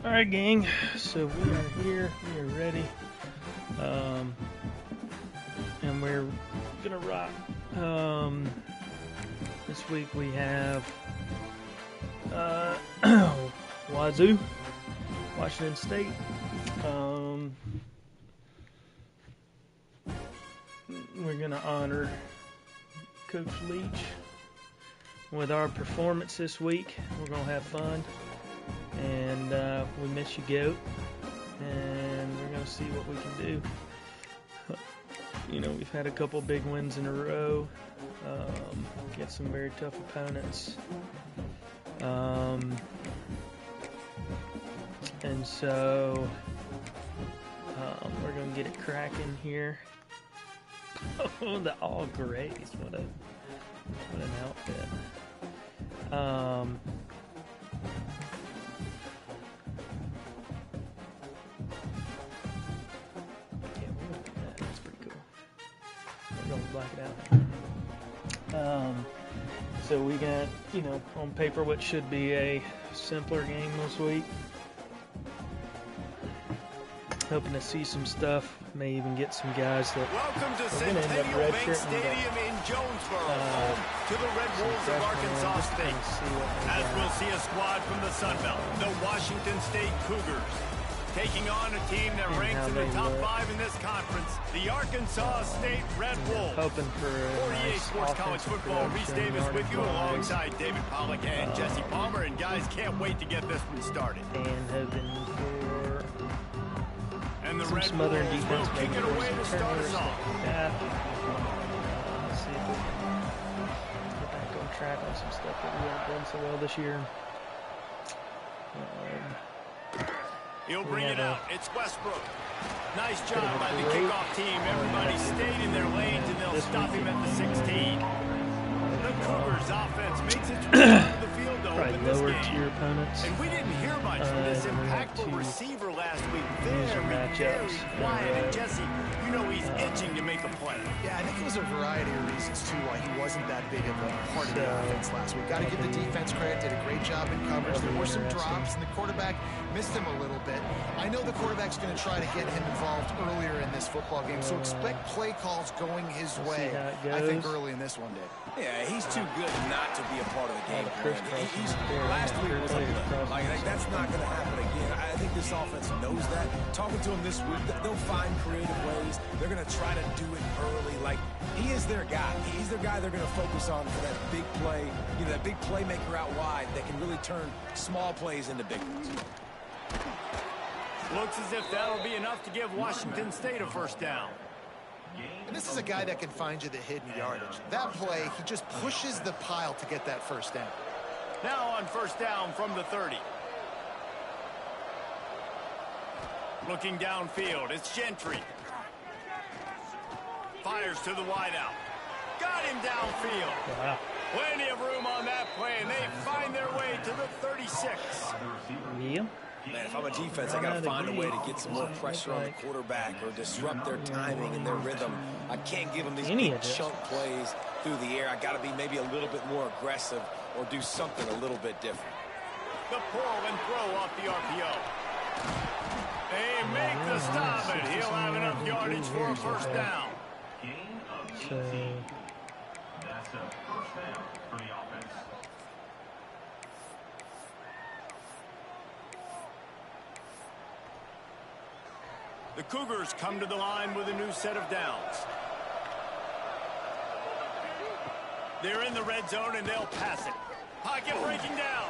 Alright, gang, so we are here, we are ready, and we're gonna rock. This week we have Wazoo, Washington State. We're gonna honor Coach Leach with our performance this week. We're gonna have fun. And we miss you, Goat, and we're going to see what we can do. You know, we've had a couple big wins in a row, get some very tough opponents, and so we're going to get it cracking here. Oh, the all grays, what an outfit. Black it out. So we got, you know, on paper what should be a simpler game this week. Hoping to see some stuff. May even get some guys that Welcome to Centennial Bank Stadium in Jonesboro, home to the Red Wolves of Arkansas State. As we'll see a squad from the Sun Belt, the Washington State Cougars, taking on a team that ranks in the top 5 in this conference, the Arkansas State Red Wolves. Hoping for 48 Sports College Football. Reese Davis with you alongside David Pollack and Jesse Palmer. And guys, can't wait to get this one started. And hoping for and the some Red smothering Wolves defense, will kick it away to start us off. Let's see if we can get back on track on some stuff that we haven't done so well this year. He'll bring it out. It's Westbrook. Nice job by the kickoff team. Everybody stayed in their lanes, and they'll stop him at the 16. The Cougars offense makes its way to the field to open this game. Opponents. And we didn't hear much from this impactful receiver last week. Very quiet. And Jesse, you know he's itching to make a play. Yeah, I think it was a variety of reasons, too, why he wasn't that big of a part of the offense last week. Got to give the defense credit. Did a great job in coverage. There were some drops, and the quarterback missed him a little bit. I know the quarterback's going to try to get him involved earlier in this football game, so expect play calls going his way, I think, early in this one, Dave. Yeah, he's too good not to be a part of the game. Last week was a blip. Like, that's not going to happen again. I think this offense knows that. Talking to him this week, they'll find creative ways. They're going to try to do it early. Like, he is their guy. He's their guy they're going to focus on for that big play, you know, that big playmaker out wide that can really turn small plays into big ones. Looks as if that'll be enough to give Washington State a first down. And this is a guy that can find you the hidden yardage. That play, he just pushes the pile to get that first down. Now on first down from the 30. Looking downfield, it's Gentry. Fires to the wideout. Got him downfield. Wow. Plenty of room on that play, and they find their way to the 36. Yeah. Man, if I'm a defense, I got to find a way to get some more pressure on the quarterback or disrupt their timing and their rhythm. I can't give them these big chunk plays through the air. I got to be maybe a little bit more aggressive or do something a little bit different. The pull and throw off the RPO. They make the stop, and he'll have enough yardage for a first down. So that's a first down for the offense. The Cougars come to the line with a new set of downs. They're in the red zone, and they'll pass it. Pocket breaking down.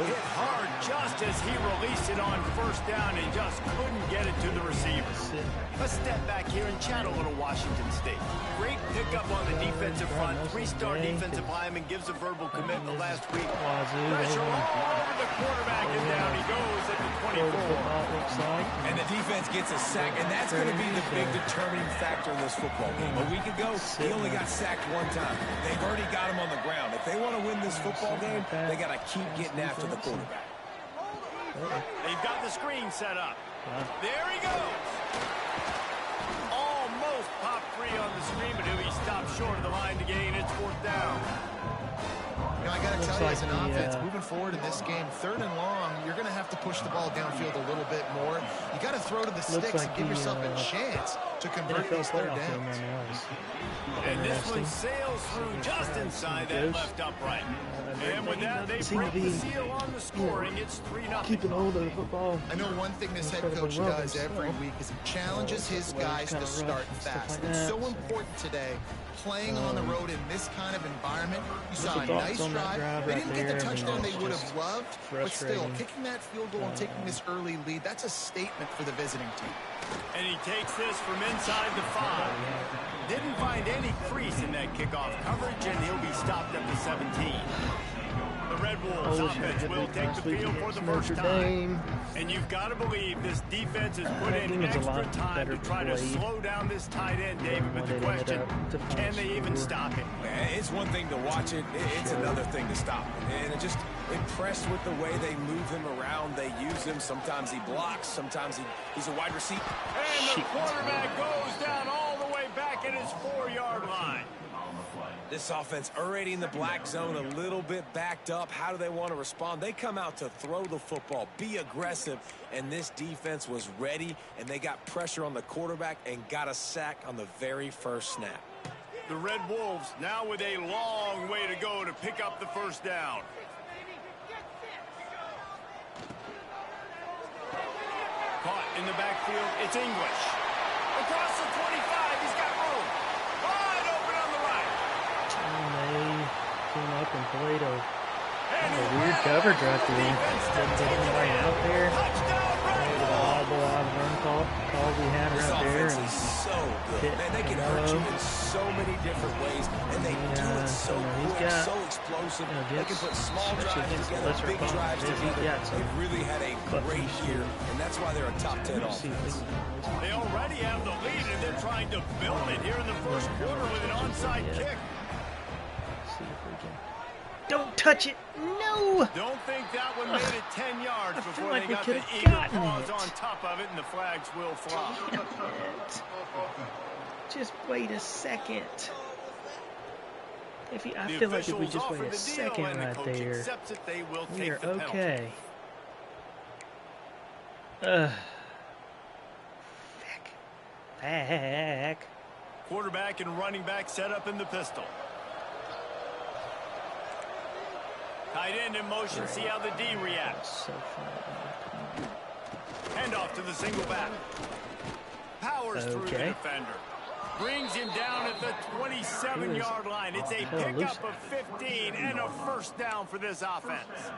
Hit hard just as he released it on first down and just couldn't get it to the receiver. Let's step back here and chat a little Washington State. Great pickup on the defensive front. Three-star defensive lineman gives a verbal commitment last week. Pressure all over the quarterback, and down he goes at the 24. And the defense gets a sack, and that's going to be the big determining factor in this football game. A week ago, he only got sacked one time. They've already got him on the ground. If they want to win this football game, they got to keep getting after the quarterback. They've got the screen set up. There he goes. Almost popped free on the screen, but he'll be stopped short of the line to gain its fourth down. You know, I got to to tell you, like as an offense, moving forward in this game, 3rd and long, you're going to have to push the ball downfield a little bit more. You got to throw to the sticks like and give yourself a chance to convert these 3rd downs. And this one sails through just inside that left upright. And with that, they break the seal on the scoring. It's 3-0. Keeping hold of the football. I know one thing this head coach does every week is he challenges his guys to start fast. It's so important today, playing on the road in this kind of environment. You saw a nice drive. They didn't get the touchdown they would have loved, but still, kicking that field goal and taking this early lead, that's a statement for the visiting team. And he takes this from inside the 5. Didn't find any crease in that kickoff coverage, and he'll be stopped at the 17. The Red Wolves offense will take the field for the first time. And you've got to believe this defense has put in extra time to try to slow down this tight end, David. But the question, can they even stop it? It's one thing to watch it. It's another thing to stop it. And just impressed with the way they move him around. They use him. Sometimes he blocks. Sometimes he's a wide receiver. And the quarterback goes down all the way back at his 4-yard line. This offense already in the black zone, a little bit backed up. How do they want to respond? They come out to throw the football, be aggressive, and this defense was ready, and they got pressure on the quarterback and got a sack on the very first snap. The Red Wolves now with a long way to go to pick up the first down. Caught in the backfield, it's English. Across the 25, he's got room. Wide open on the right. They came up and played a weird coverage right there. Didn't get anybody out there. Played a audible out of run calls we had right there. This offense is so good. Man, they can hurt you in so many different ways, and they do it so quick, so explosive. They can put small drives together, big drives together. They've really had a great year, and that's why they're a top 10 offense. They already have the lead, and they're trying to build it here in the first quarter with an onside kick. See if we can. Don't touch it. No. Don't think that one made it 10 yards before like they got the could've eager gotten paws it. on top of it, and the flags will fly. Just wait a second. I feel like if we just wait a second right there, we are okay. Back. Quarterback and running back set up in the pistol. Tight end in motion. See how the D reacts. So fun. Handoff to the single back. Powers through the defender. Brings him down at the 27-yard line. It's a pickup of 15 and a first down for this offense.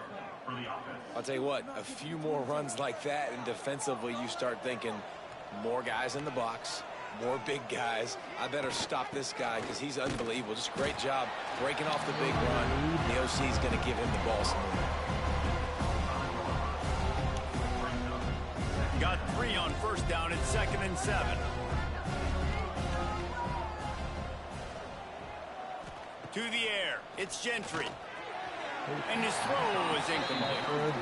I'll tell you what, a few more runs like that, and defensively you start thinking more guys in the box, more big guys. I better stop this guy because he's unbelievable. Just great job breaking off the big run. The OC is going to give him the ball some more. Got 3 on first down. It's 2nd and 7. To the air. It's Gentry. And his throw is incomplete.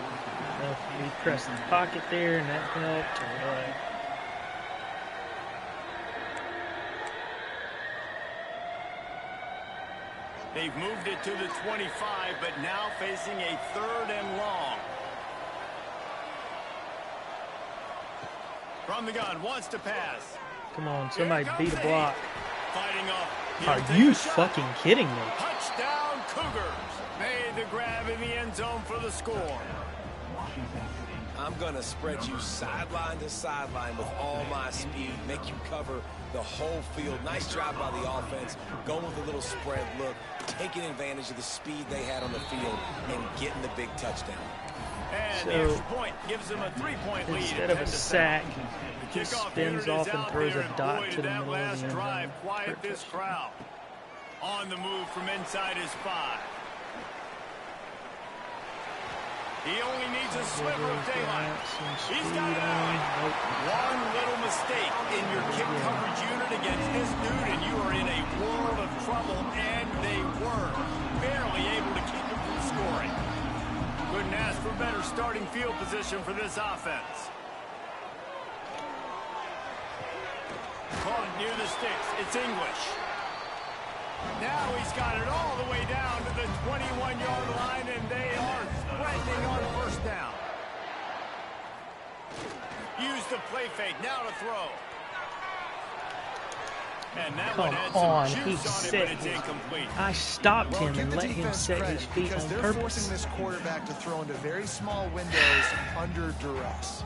He pressed the pocket there, and that helped. Right. They've moved it to the 25, but now facing a 3rd and long. From the gun, wants to pass. Come on, somebody beat a block. Fighting off. Are you fucking kidding me? Touchdown Cougars. Made the grab in the end zone for the score. I'm going to spread you sideline to sideline with all my speed, make you cover the whole field. Nice job by the offense, going with a little spread look, taking advantage of the speed they had on the field, and getting the big touchdown. And the extra point gives them a 3-point lead. Instead of a sack, he spins off and throws a dot to the middle of the end zone. Quiet this crowd. On the move from inside his 5. He only needs a sliver of daylight. He's got it out. One little mistake in your kick coverage unit against this dude, and you are in a world of trouble, and they were barely able to keep him from scoring. Couldn't ask for better starting field position for this offense. Caught near the sticks. It's English. Now he's got it all the way down to the 21-yard line play fake. Now to throw. And that Come one had on, some he juice on it, set but it's his, incomplete. I stopped him Give and the let him defense set credit his feet because on they're purpose. forcing this quarterback to throw into very small windows under duress.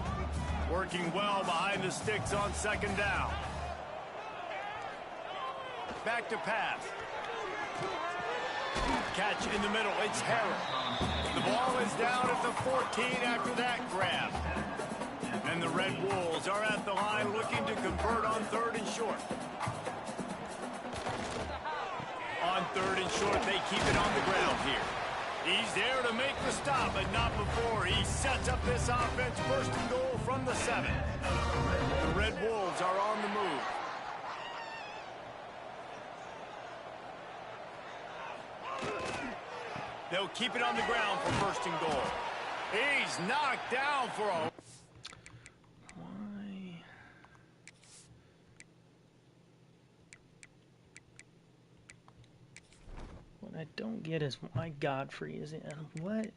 Working well behind the sticks on second down. Back to pass. Catch in the middle. It's Harrell. The ball is down at the 14 after that grab. And the Red Wolves are at the line looking to convert on 3rd and short. On 3rd and short, they keep it on the ground here. He's there to make the stop, but not before. He sets up this offense, 1st and goal from the 7. The Red Wolves are on the move. They'll keep it on the ground for 1st and goal. He's knocked down for a... Why? What I don't get is why Godfrey is in. What?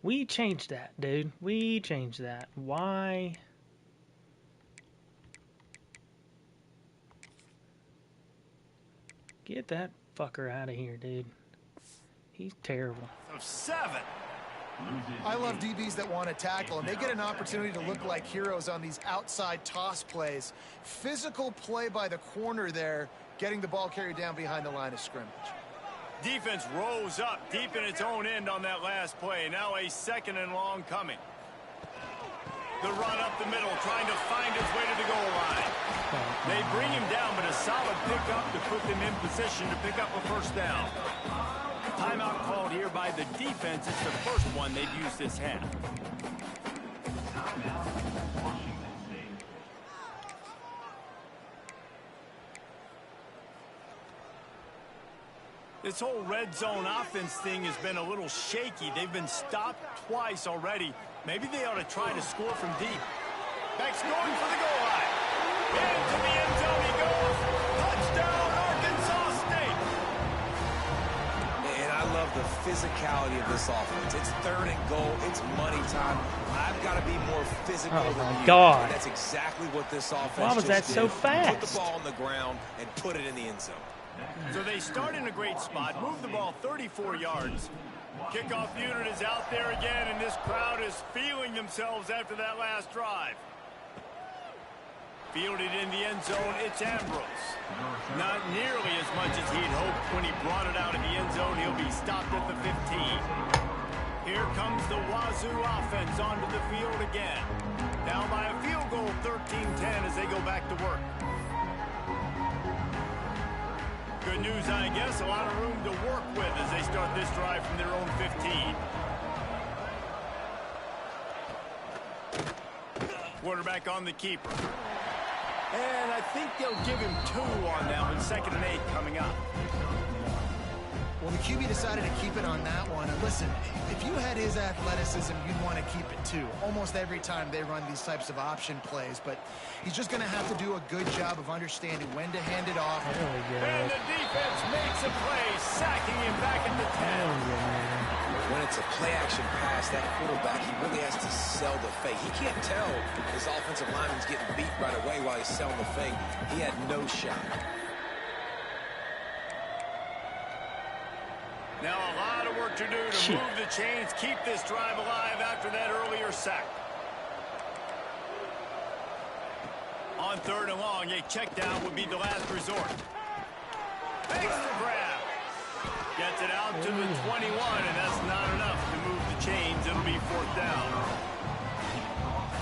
We changed that, dude. We changed that. Why? Get that fucker out of here, dude. He's terrible. Of 7. I love DBs that want to tackle, and they get an opportunity to look like heroes on these outside toss plays. Physical play by the corner there, getting the ball carried down behind the line of scrimmage. Defense rose up deep in its own end on that last play. Now a 2nd and long coming. The run up the middle, trying to find his way to the goal line. They bring him down, but a solid pickup to put them in position to pick up a 1st down. Timeout called here by the defense. It's the first one they've used this half. This whole red zone offense thing has been a little shaky. They've been stopped twice already. Maybe they ought to try to score from deep. Beck's going for the goal line. Into the end zone he goes. Touchdown, Arkansas State. And I love the physicality of this offense. It's 3rd and goal. It's money time. I've got to be more physical than you. God. And that's exactly what this offense Why was that just so did. fast? Put the ball on the ground and put it in the end zone. So they start in a great spot, move the ball 34 yards. Kickoff unit is out there again, and this crowd is feeling themselves after that last drive. Fielded in the end zone, it's Ambrose. Not nearly as much as he'd hoped when he brought it out of the end zone. He'll be stopped at the 15. Here comes the Wazoo offense onto the field again. Down by a field goal, 13-10 as they go back to work. Good news, I guess, a lot of room to work with as they start this drive from their own 15. Quarterback on the keeper. And I think they'll give him 2 on that one. 2nd and 8 coming up. Well, the QB decided to keep it on that one. And listen, if you had his athleticism, you'd want to keep it too. Almost every time they run these types of option plays. But he's just going to have to do a good job of understanding when to hand it off. And the defense makes a play, sacking him back at the 10. When it's a play-action pass, that quarterback, he really has to sell the fake. He can't tell his offensive lineman's getting beat right away while he's selling the fake. He had no shot. Now a lot of work to do to move the chains, keep this drive alive after that earlier sack. On 3rd and long, a check down would be the last resort. Makes the grab. Gets it out to the 21, and that's not enough to move the chains. It'll be 4th down.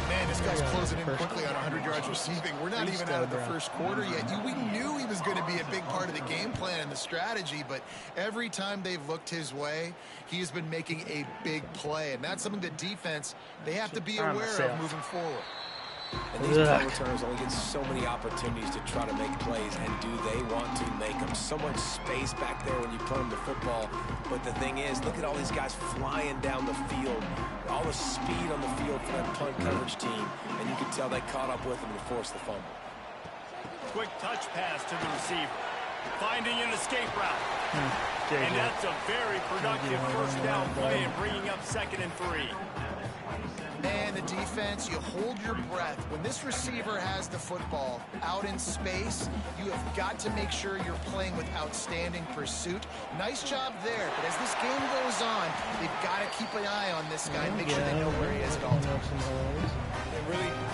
Man, this guy's closing in quickly on 100 yards receiving. We're not even out of the first quarter yet. We knew he was going to be a big part of the game plan and the strategy, but every time they've looked his way, he has been making a big play, and that's something the defense, they have to be aware of moving forward. And these punt returners only get so many opportunities to try to make plays, and do they want to make them? So much space back there when you punt them the football. But the thing is, look at all these guys flying down the field. All the speed on the field for that punt coverage team. And you can tell they caught up with them and forced the fumble. Quick touch pass to the receiver. Finding an escape route. And that's a very productive first down play and bringing up 2nd and 3. Man, the defense, you hold your breath. When this receiver has the football out in space, you have got to make sure you're playing with outstanding pursuit. Nice job there, but as this game goes on, they've got to keep an eye on this guy and make sure they know where he is at all times.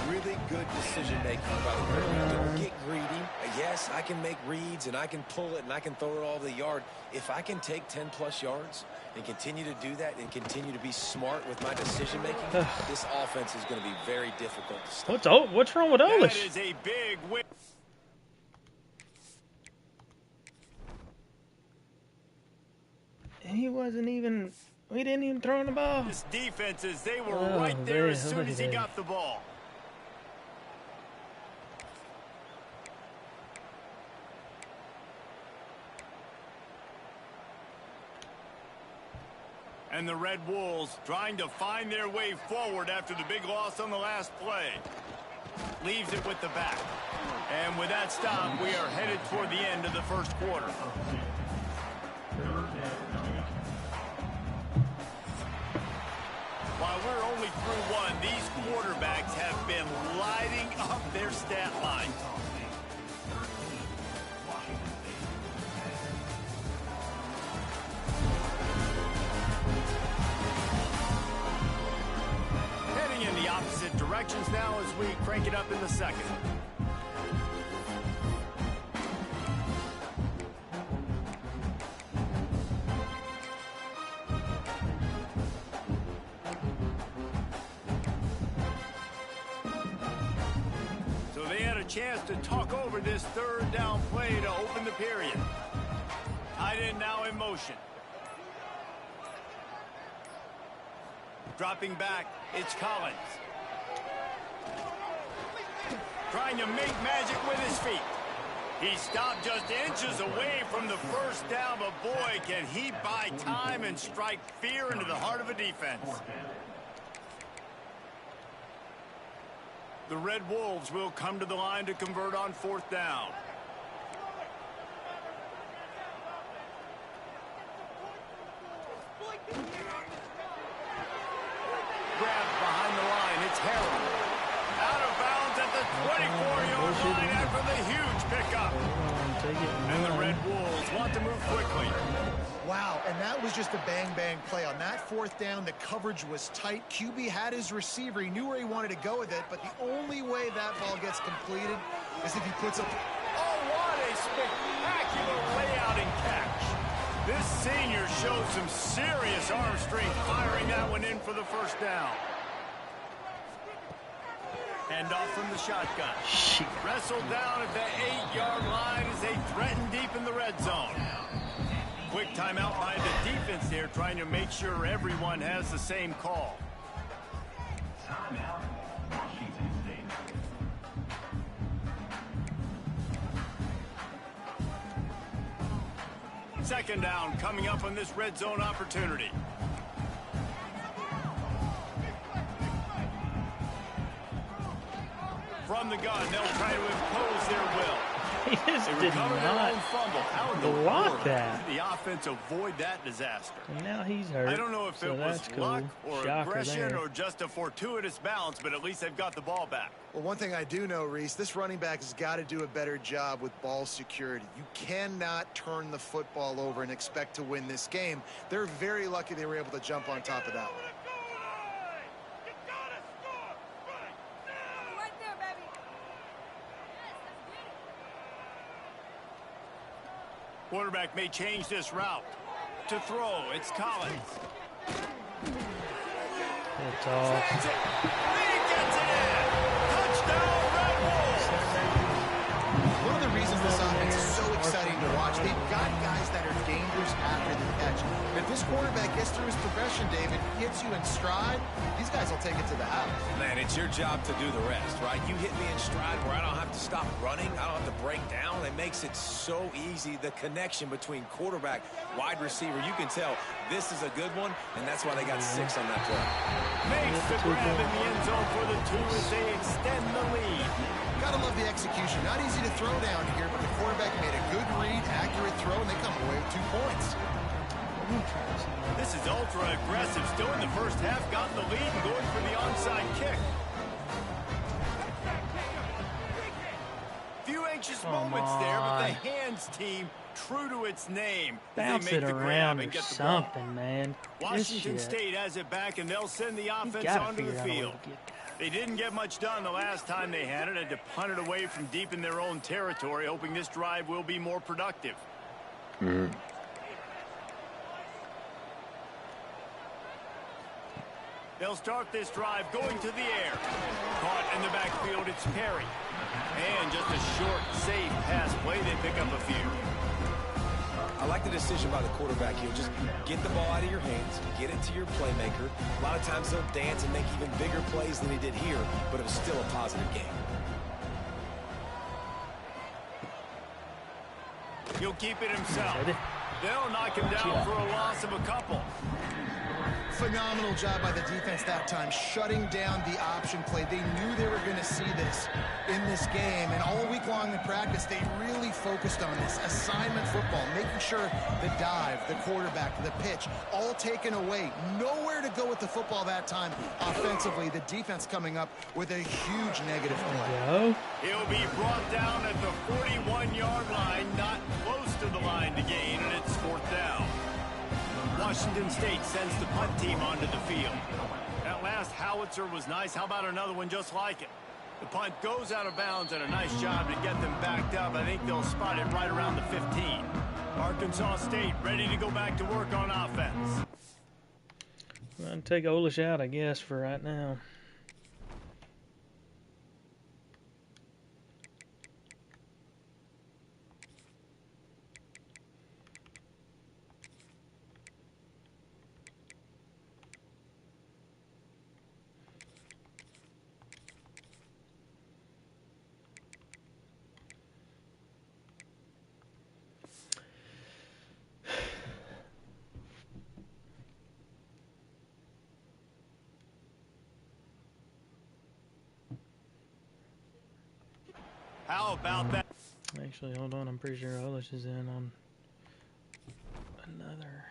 Really good decision-making by the quarterback. Don't get greedy. Yes, I can make reads, and I can pull it, and I can throw it all over the yard. If I can take 10-plus yards and continue to do that and continue to be smart with my decision-making, this offense is going to be very difficult to stop. What's wrong with Olish? That is a big win. He wasn't even... We didn't even throw the ball. His defenses, they were right there as soon as he got the ball. And the Red Wolves trying to find their way forward after the big loss on the last play. Leaves it with the back. And with that stop, we are headed toward the end of the first quarter. While we're only through one, these quarterbacks have been lighting up their stat line. Heading in the opposite directions now as we crank it up in the second. Chance to talk over this 3rd down play to open the period. Tight end now in motion. Dropping back, it's Collins. Trying to make magic with his feet. He stopped just inches away from the first down, but boy, can he buy time and strike fear into the heart of a defense. The Red Wolves will come to the line to convert on 4th down. Grabbed behind the line. It's Harrell. Out of bounds at the 24-yard line after the huge pickup. And the Red Wolves want to move quickly. Wow, and that was just a bang-bang play. On that 4th down, the coverage was tight. QB had his receiver. He knew where he wanted to go with it, but the only way that ball gets completed is if he puts up... Oh, what a spectacular layout and catch. This senior showed some serious arm strength firing that one in for the first down. Hand off from the shotgun. Wrestled down at the 8-yard line as they threaten deep in the red zone. Quick timeout by the defense here, trying to make sure everyone has the same call. Timeout, Washington State. 2nd down coming up on this red zone opportunity. From the gun, they'll try to impose their will. He just did not block that. The offense avoid that disaster. And now he's hurt. I don't know if it was luck or Shocker aggression there. or just a fortuitous bounce, but at least they've got the ball back. Well, one thing I do know, Reese, this running back has got to do a better job with ball security. You cannot turn the football over and expect to win this game. They're very lucky they were able to jump on top of that one. Quarterback may change this route. To throw, it's Collins. It's off. He gets it in. Touchdown, Red Wolves. One of the reasons this offense is so exciting to watch, they've got guys that are dangerous after the catch. If this quarterback gets through his progression, David, gets you in stride, these guys will take it to the house. Man, it's your job to do the rest, right? You hit me in stride where I don't have to stop running. I don't have to break down. It makes it so easy, the connection between quarterback, wide receiver. You can tell this is a good one, and that's why they got 6 on that play. Makes the grab in the end zone for the 2 as they extend the lead. Gotta love the execution. Not easy to throw down here, but the quarterback made a good read, throw, and they come away with 2 points. This is ultra aggressive. Still in the first half, got in the lead and going for the onside kick. Few anxious moments there, but the hands team, true to its name. Bounce it around or something, man. Washington State has it back, and they'll send the offense onto the field. They didn't get much done the last time they had it. Had to punt it away from deep in their own territory, hoping this drive will be more productive. They'll start this drive going to the air. Caught in the backfield, it's Perry. And just a short, safe pass play. They pick up a few. I like the decision by the quarterback here. Just get the ball out of your hands, get it to your playmaker. A lot of times he'll dance and make even bigger plays than he did here, but it was still a positive game. He'll keep it himself. They'll knock him down for a loss of a couple. Phenomenal job by the defense that time, shutting down the option play. They knew they were going to see this in this game, and all week long in practice, they really focused on this assignment football, making sure the dive, the quarterback, the pitch, all taken away. Nowhere to go with the football that time offensively. The defense coming up with a huge negative play. He'll be brought down at the 41-yard line, not close to the line to gain, and it's 4th down. Washington State sends the punt team onto the field. That last howitzer was nice. How about another one just like it? The punt goes out of bounds, and a nice job to get them backed up. I think they'll spot it right around the 15. Arkansas State ready to go back to work on offense. I'll take Olish out, I guess, for right now. How about that? Actually, hold on. I'm pretty sure Olish is in on another.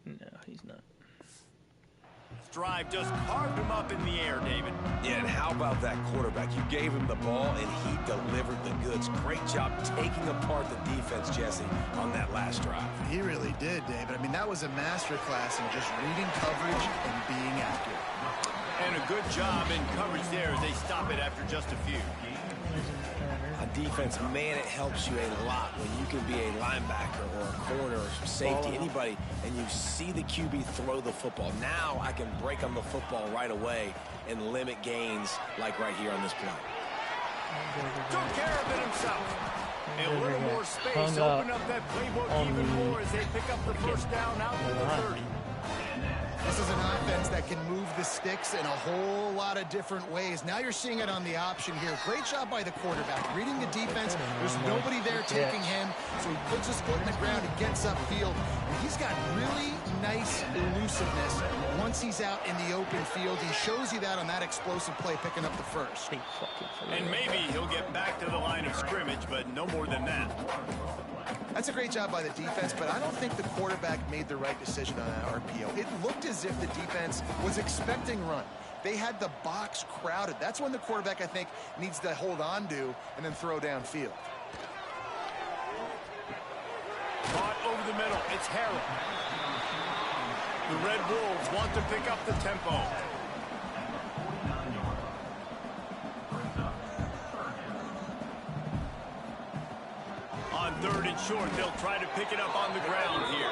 No, he's not. This drive just carved him up in the air, David. Yeah, and how about that quarterback? You gave him the ball, and he delivered the goods. Great job taking apart the defense, Jesse, on that last drive. He really did, David. I mean, that was a masterclass in just reading coverage and being accurate. And a good job in coverage there as they stop it after just a few. On defense, man, it helps you a lot when you can be a linebacker or a corner or safety, anybody, and you see the QB throw the football. Now I can break on the football right away and limit gains like right here on this play. Took care of it himself. A little more space, open up that playbook even more as they pick up the first down out to the 30. This is an offense that can move the sticks in a whole lot of different ways. Now you're seeing it on the option here. Great job by the quarterback. Reading the defense. There's nobody there taking him, so he puts his foot in the ground. He gets upfield. And he's got really nice elusiveness once he's out in the open field. He shows you that on that explosive play, picking up the first. And maybe he'll get back to the line of scrimmage, but no more than that. That's a great job by the defense, but I don't think the quarterback made the right decision on that RPO. It looked as if the defense was expecting run. They had the box crowded. That's when the quarterback, I think, needs to hold on to and then throw downfield. Caught over the middle. It's Harrell. The Red Wolves want to pick up the tempo. On 3rd and short, they'll try to pick it up on the ground here.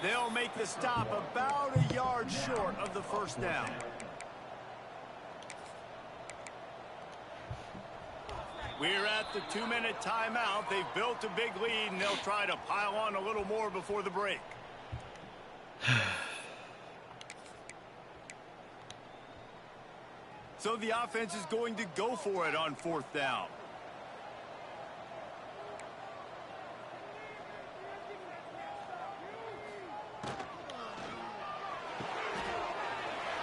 They'll make the stop about a yard short of the first down. We're at the 2-minute timeout. They've built a big lead, and they'll try to pile on a little more before the break. So the offense is going to go for it on 4th down.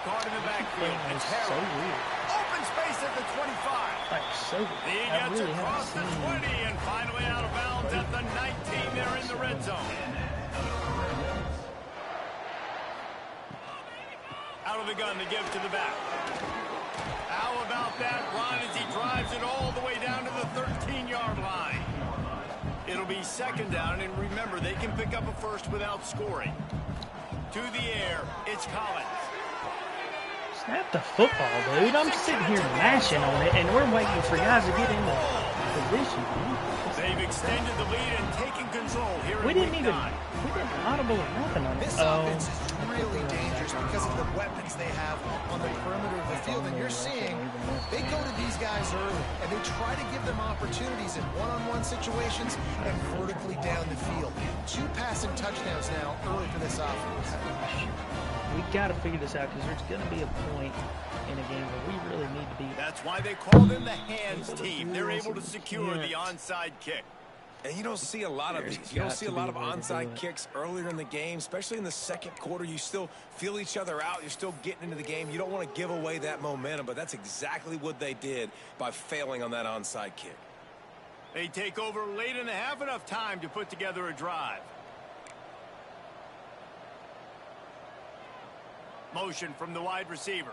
Caught in the backfield. It's Harrell. So weird. Open space at the 25. Thanks. so He I gets really across the haven't 20 and finally out of bounds at the 19. They're in the red zone. Out of the gun to give to the back. How about that run as he drives it all the way down to the 13-yard line? It'll be second down, and remember, they can pick up a first without scoring. To the air, it's Collins. Snap the football, dude. I'm sitting here mashing on it, and we're waiting for guys to get into position. They've extended the lead and taken control here We in didn't week even 9. we didn't audible or nothing on This it. offense is really dangerous because of the weapons they have on the perimeter of the field. And you're seeing they go to these guys early, and they try to give them opportunities in one-on-one situations and vertically down the field. 2 passing touchdowns now early for this offense. We got to figure this out because there's going to be a point in a game where we really need to be. That's why they call them the hands team. They're able to secure the onside kick. And you don't see a lot of these. You don't see a lot of onside kicks earlier in the game, especially in the second quarter. You still feel each other out. You're still getting into the game. You don't want to give away that momentum, but that's exactly what they did by failing on that onside kick. They take over late and have enough time to put together a drive. Motion from the wide receiver.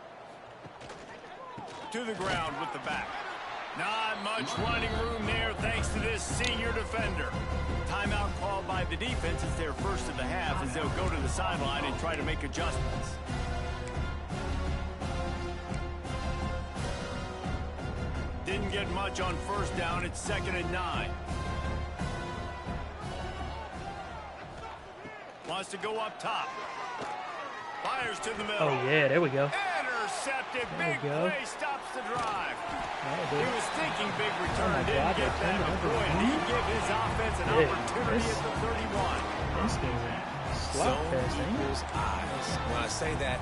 To the ground with the back. Not much running room there thanks to this senior defender. Timeout called by the defense. It's their first of the half as they'll go to the sideline and try to make adjustments. Didn't get much on first down. It's 2nd and 9. Wants to go up top. Fires to the middle. Oh yeah, there we go. Intercepted. Big play stops the drive. He He was thinking big return. Didn't get that. But boy, did he give his offense an opportunity at the 31. This game's a slot fest, ain't it? Eyes. When I say that,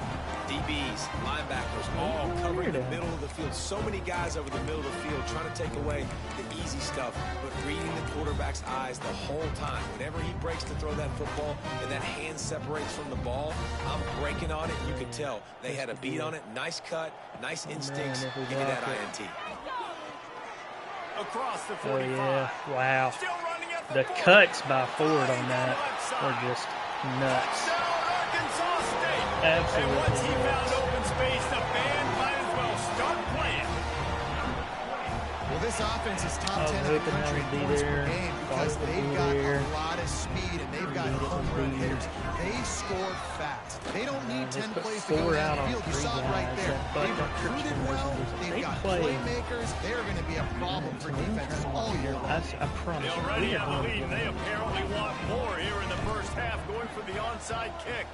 DBs, linebackers, all covering the middle of the field. So many guys over the middle of the field trying to take away the easy stuff, but reading the quarterback's eyes the whole time. Whenever he breaks to throw that football and that hand separates from the ball, I'm breaking on it. You can tell they had a beat on it. Nice cut, nice instincts. Give me that INT. Across the 45. Oh yeah, wow. Still running at The 40. cuts by Ford on that were just nuts. Touchdown, Arkansas State. Absolutely. And once he found open space, the band might as well start playing. Well, this offense is top I was 10 in the hoping that country would be in points per there. game because Thought it would they've be got there. a lot of speed and they've got home run hitters. They score fast. They don't need 10 put plays to go 4 out on downfield. You 3 saw it right guys. there. That They've buck recruited well. They've got play. playmakers. They're going to be a problem for defenses all year long. I promise They you. already we are have the going to lead, give and they them- apparently want more here in the first half, going for the onside kick.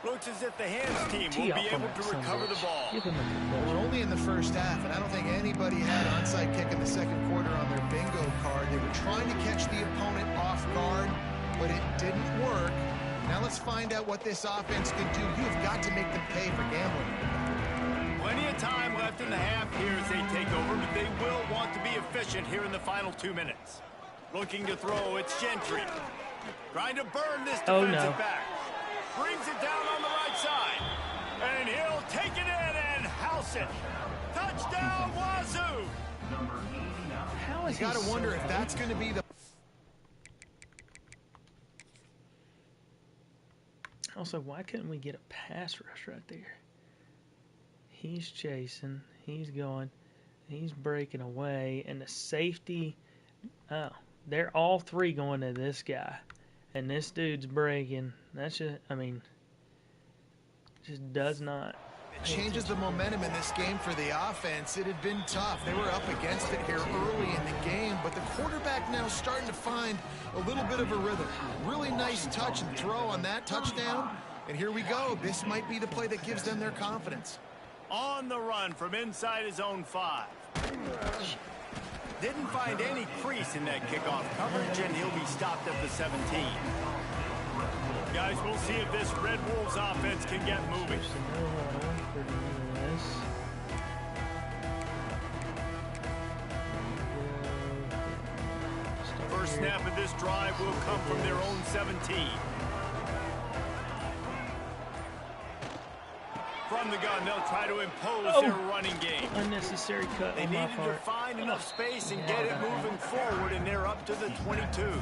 Looks as if the hands team Tee will be off on able that to son of a recover the bitch. ball. Give him a Well, only in the first half, and I don't think anybody had onside kick in the second quarter on their bingo card. They were trying to catch the opponent off guard, but it didn't work. Now let's find out what this offense can do. You've got to make them pay for gambling. Plenty of time left in the half here as they take over, but they will want to be efficient here in the final 2 minutes. Looking to throw, it's Gentry. Trying to burn this Oh, defensive no. back. Brings it down on the right side. And he'll take it in and house it. Touchdown, Wazoo! How is You got he to so wonder if high? that's going to be the... Also, why couldn't we get a pass rush right there? He's chasing. He's going. He's breaking away. And the safety... Oh, they're all 3 going to this guy. And this dude's breaking. That's just... I mean... Just does not... It changes the momentum in this game for the offense. It had been tough. They were up against it here early in the game, but the quarterback now starting to find a little bit of a rhythm. Really nice touch and throw on that touchdown. And here we go. This might be the play that gives them their confidence. On the run from inside his own 5. Didn't find any crease in that kickoff coverage, and he'll be stopped at the 17. Guys, we'll see if this Red Wolves offense can get moving. First snap of this drive will come from their own 17. From the gun. They'll try to impose their running game. Unnecessary cut They on my needed to part. find enough space and get it moving forward, and they're up to the 22.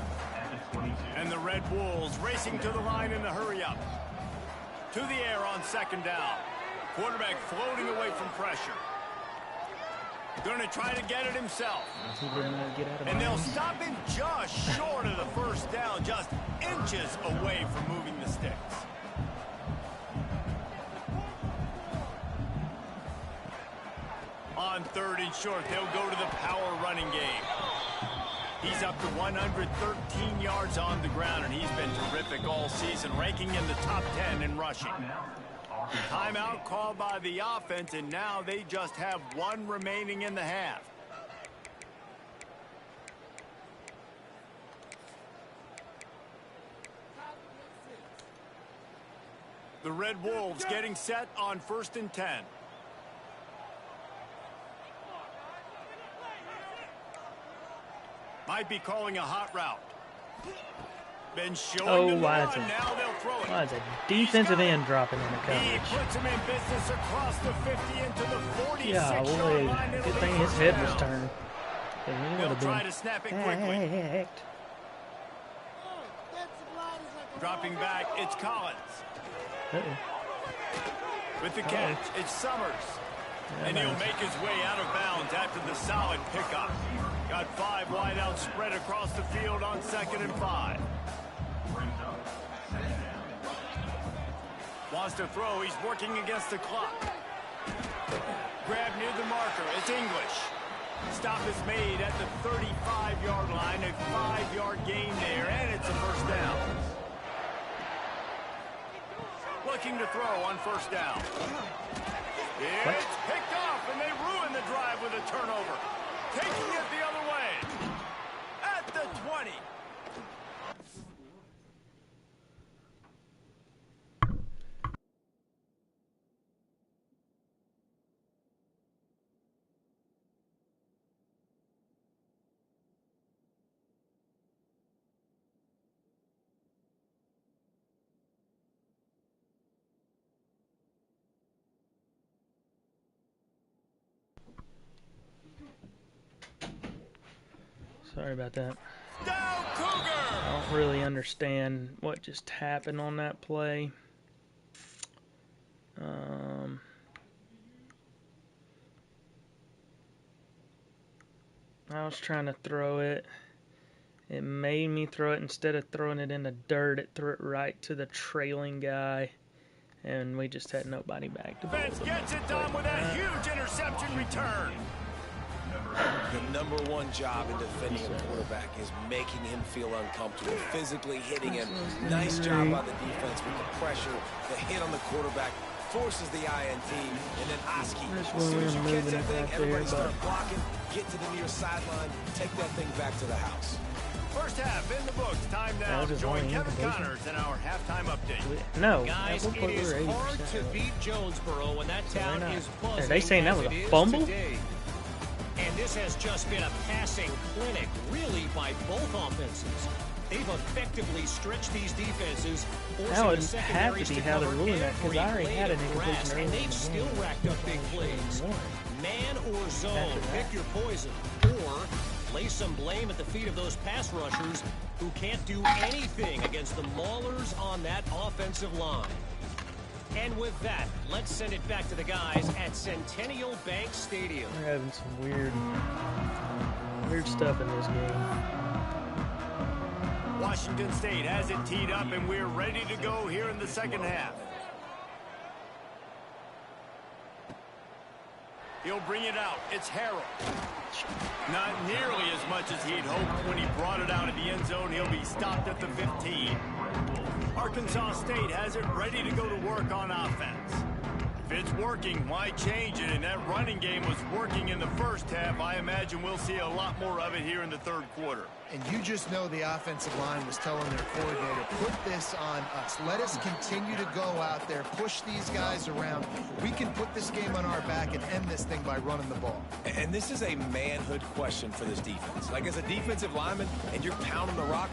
And the Red Wolves racing to the line in the hurry-up. To the air on second down. Quarterback floating away from pressure. Going to try to get it himself. And they'll stop him just short of the first down, just inches away from moving the sticks. On third and short, they'll go to the power running game. He's up to 113 yards on the ground, and he's been terrific all season, ranking in the top 10 in rushing. Timeout called by the offense, and now they just have one remaining in the half. The Red Wolves getting set on 1st and 10. Might be calling a hot route. Been showing them the run. Now they'll throw it. Why is a defensive end dropping in the coverage? He puts him in business across the 50 into the 46-yard Yeah, line. good thing his head was turned. They'll try to snap it quickly. Dropping back, it's Collins. With the catch, it's Summers. And he'll make his way out of bounds after the solid pickup. Got 5 wideouts spread across the field on 2nd and 5. Wants to throw. He's working against the clock. Grab near the marker. It's English. Stop is made at the 35-yard line. A 5-yard gain there, and it's a first down. Looking to throw on first down. It's picked off, and they ruin the drive with a turnover. Taking it the other way. At the 20. Sorry about that. Down Cougar! I don't really understand what just happened on that play. I was trying to throw it. It made me throw it. Instead of throwing it in the dirt, it threw it right to the trailing guy. And we just had nobody back to Defense gets it done with a huge interception return. The #1 job in defending a quarterback is making him feel uncomfortable, physically hitting him. Nice job by the defense with the pressure. The hit on the quarterback forces the INT, and then Oski. As soon as you catch that thing, everybody start blocking, get to the near sideline, take that thing back to the house. First half in the books. Time now to join Kevin Connors in our halftime update. No, guys, it is hard to beat Jonesboro when that town is buzzing. Are they saying that was a fumble? And this has just been a passing clinic, really, by both offenses. They've effectively stretched these defenses, forcing the secondaries to cover every blade of grass, and they've still racked up big plays. Man or zone, pick your poison, or lay some blame at the feet of those pass rushers who can't do anything against the maulers on that offensive line. And with that, let's send it back to the guys at Centennial Bank Stadium. We're having some weird stuff in this game. Washington State has it teed up, and we're ready to go here in the second half. He'll bring it out. It's Harrell. Not nearly as much as he'd hoped when he brought it out of the end zone. He'll be stopped at the 15. Arkansas State has it ready to go to work on offense. If it's working, why change it? And that running game was working in the first half. I imagine we'll see a lot more of it here in the third quarter. And you just know the offensive line was telling their coordinator, put this on us. Let us continue to go out there, push these guys around. We can put this game on our back and end this thing by running the ball. And this is a manhood question for this defense. Like, as a defensive lineman, and you're pounding the rock,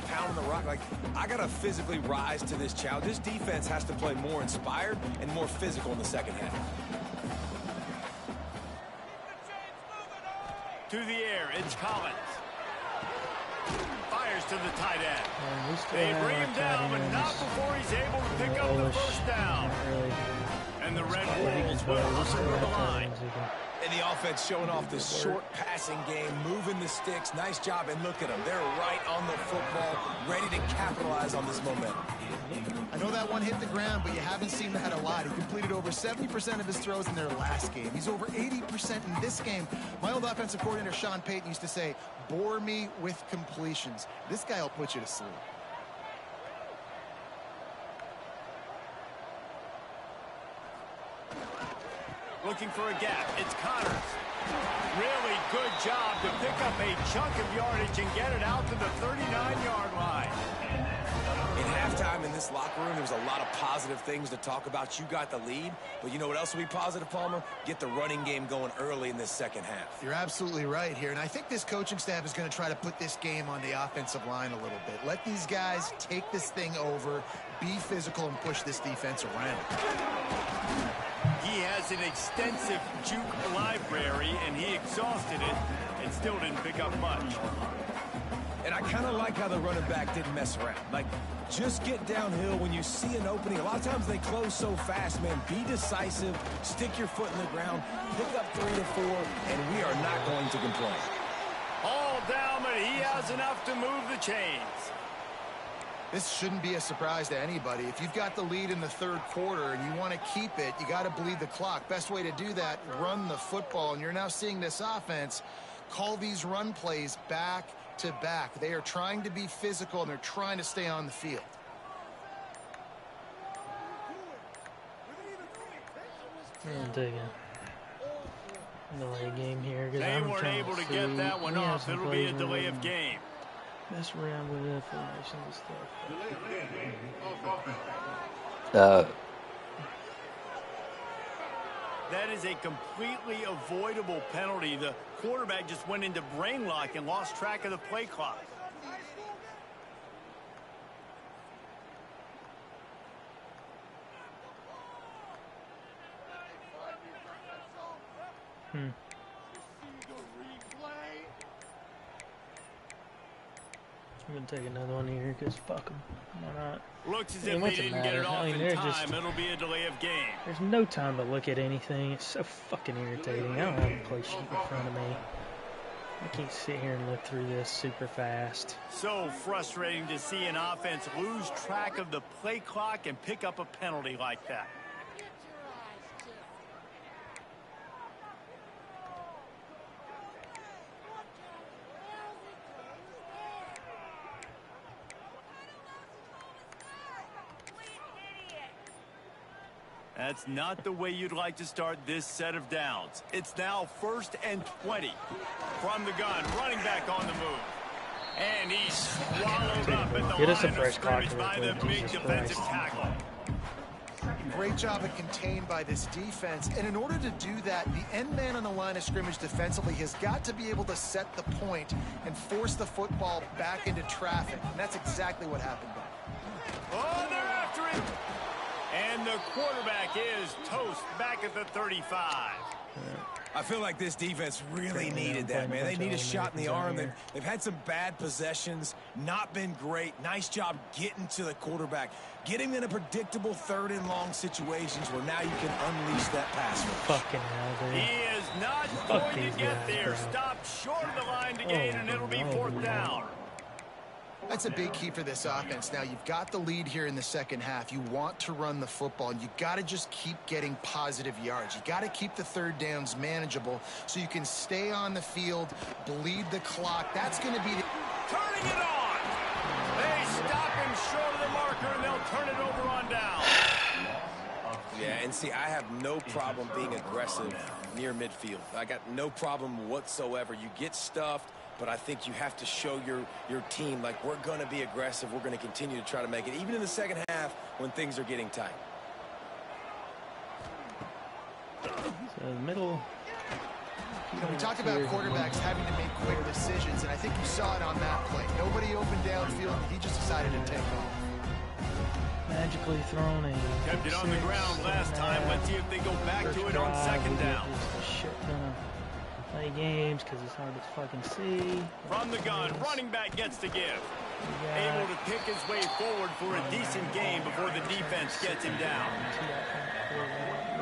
like, I got to physically rise to this challenge. This defense has to play more inspired and more physical in the second half. To the air, it's Collins. Fires to the tight end. They bring him down, but not before he's able to pick up the first down. And the Red Wolves will hustle the line. And the offense showing off the short passing game, moving the sticks. Nice job, and look at them. They're right on the football, ready to capitalize on this momentum. I know that one hit the ground, but you haven't seen that a lot. He completed over 70% of his throws in their last game. He's over 80% in this game. My old offensive coordinator, Sean Payton, used to say, bore me with completions. This guy will put you to sleep. Looking for a gap. It's Connors. Really good job to pick up a chunk of yardage and get it out to the 39-yard line. In halftime in this locker room, there was a lot of positive things to talk about. You got the lead, but you know what else will be positive, Palmer? Get the running game going early in this second half. You're absolutely right here, and I think this coaching staff is going to try to put this game on the offensive line a little bit. Let these guys take this thing over, be physical, and push this defense around. He has an extensive juke library, and he exhausted it and still didn't pick up much. And I kind of like how the running back didn't mess around. Like, just get downhill when you see an opening. A lot of times they close so fast, man. Be decisive, stick your foot in the ground, pick up 3 to 4, and we are not going to complain. All down, but he has enough to move the chains. This shouldn't be a surprise to anybody. If you've got the lead in the third quarter and you want to keep it, you got to bleed the clock. Best way to do that, run the football. And you're now seeing this offense call these run plays back to back. They are trying to be physical, and they're trying to stay on the field. I'm taking a delay game here. They weren't able to get that one off. It'll be a delay of game. Mess around with the formation and stuff. That is a completely avoidable penalty. The quarterback just went into brain lock and lost track of the play clock. I'm going to take another one here because fuck them. Why not? Looks as if they didn't get it off in time. It'll be a delay of game. There's no time to look at anything. It's so fucking irritating. I don't have a play sheet in front of me. I can't sit here and look through this super fast. So frustrating to see an offense lose track of the play clock and pick up a penalty like that. That's not the way you'd like to start this set of downs. It's now 1st and 20 from the gun. Running back on the move. And he's swallowed up at the line of scrimmage by the big defensive tackle. Great job of contained by this defense. And in order to do that, the end man on the line of scrimmage defensively has got to be able to set the point and force the football back into traffic. And that's exactly what happened there. Oh, they're after him. And the quarterback is toast back at the 35. I feel like this defense really needed that, man. They need a shot in the arm. They've had some bad possessions, not been great. Nice job getting to the quarterback, getting in a predictable 3rd and long situations where now you can unleash that pass rush. Fucking hell, dude. He is not going to get there. Stopped short of the line to gain, and it'll be 4th down. That's a big key for this offense. Now, you've got the lead here in the second half. You want to run the football, and you got to just keep getting positive yards. You got to keep the 3rd downs manageable so you can stay on the field, bleed the clock. That's going to be the... Turning it on. They stop him short of the marker, and they'll turn it over on down. Yeah, and see, I have no problem being aggressive near midfield. I got no problem whatsoever. You get stuffed. But I think you have to show your team, like, we're going to be aggressive. We're going to continue to try to make it, even in the second half when things are getting tight. So middle. You know, we talked about quarterbacks having to make quick decisions, and I think you saw it on that play. Nobody opened downfield. He just decided to take off. Magically thrown a... Kept it on the ground last time. Let's see if they go back to it on 2nd down. play games because it's hard to fucking see. From the gun, running back gets the give. Able to pick his way forward for a decent game before the defense gets him down.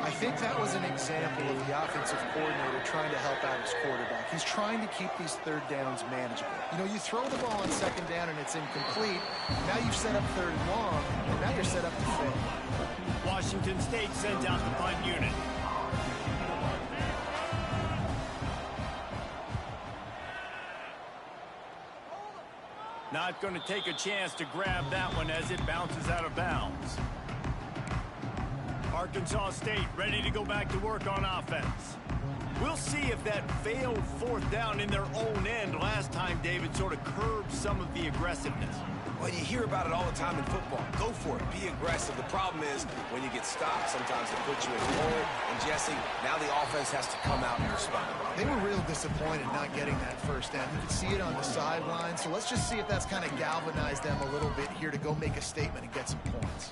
I think that was an example of the offensive coordinator trying to help out his quarterback. He's trying to keep these third downs manageable. You know, you throw the ball on second down and it's incomplete. Now you've set up third and long, and now you're set up to fail. Washington State sends out the punt unit. Not going to take a chance to grab that one as it bounces out of bounds. Arkansas State ready to go back to work on offense. We'll see if that failed fourth down in their own end last time, David, sort of curbed some of the aggressiveness. Well, you hear about it all the time in football. Go for it. Be aggressive. The problem is when you get stopped, sometimes it puts you in a hole. And, Jesse, now the offense has to come out and respond. They were real disappointed not getting that first down. You could see it on the sideline. So let's just see if that's kind of galvanized them a little bit here to go make a statement and get some points.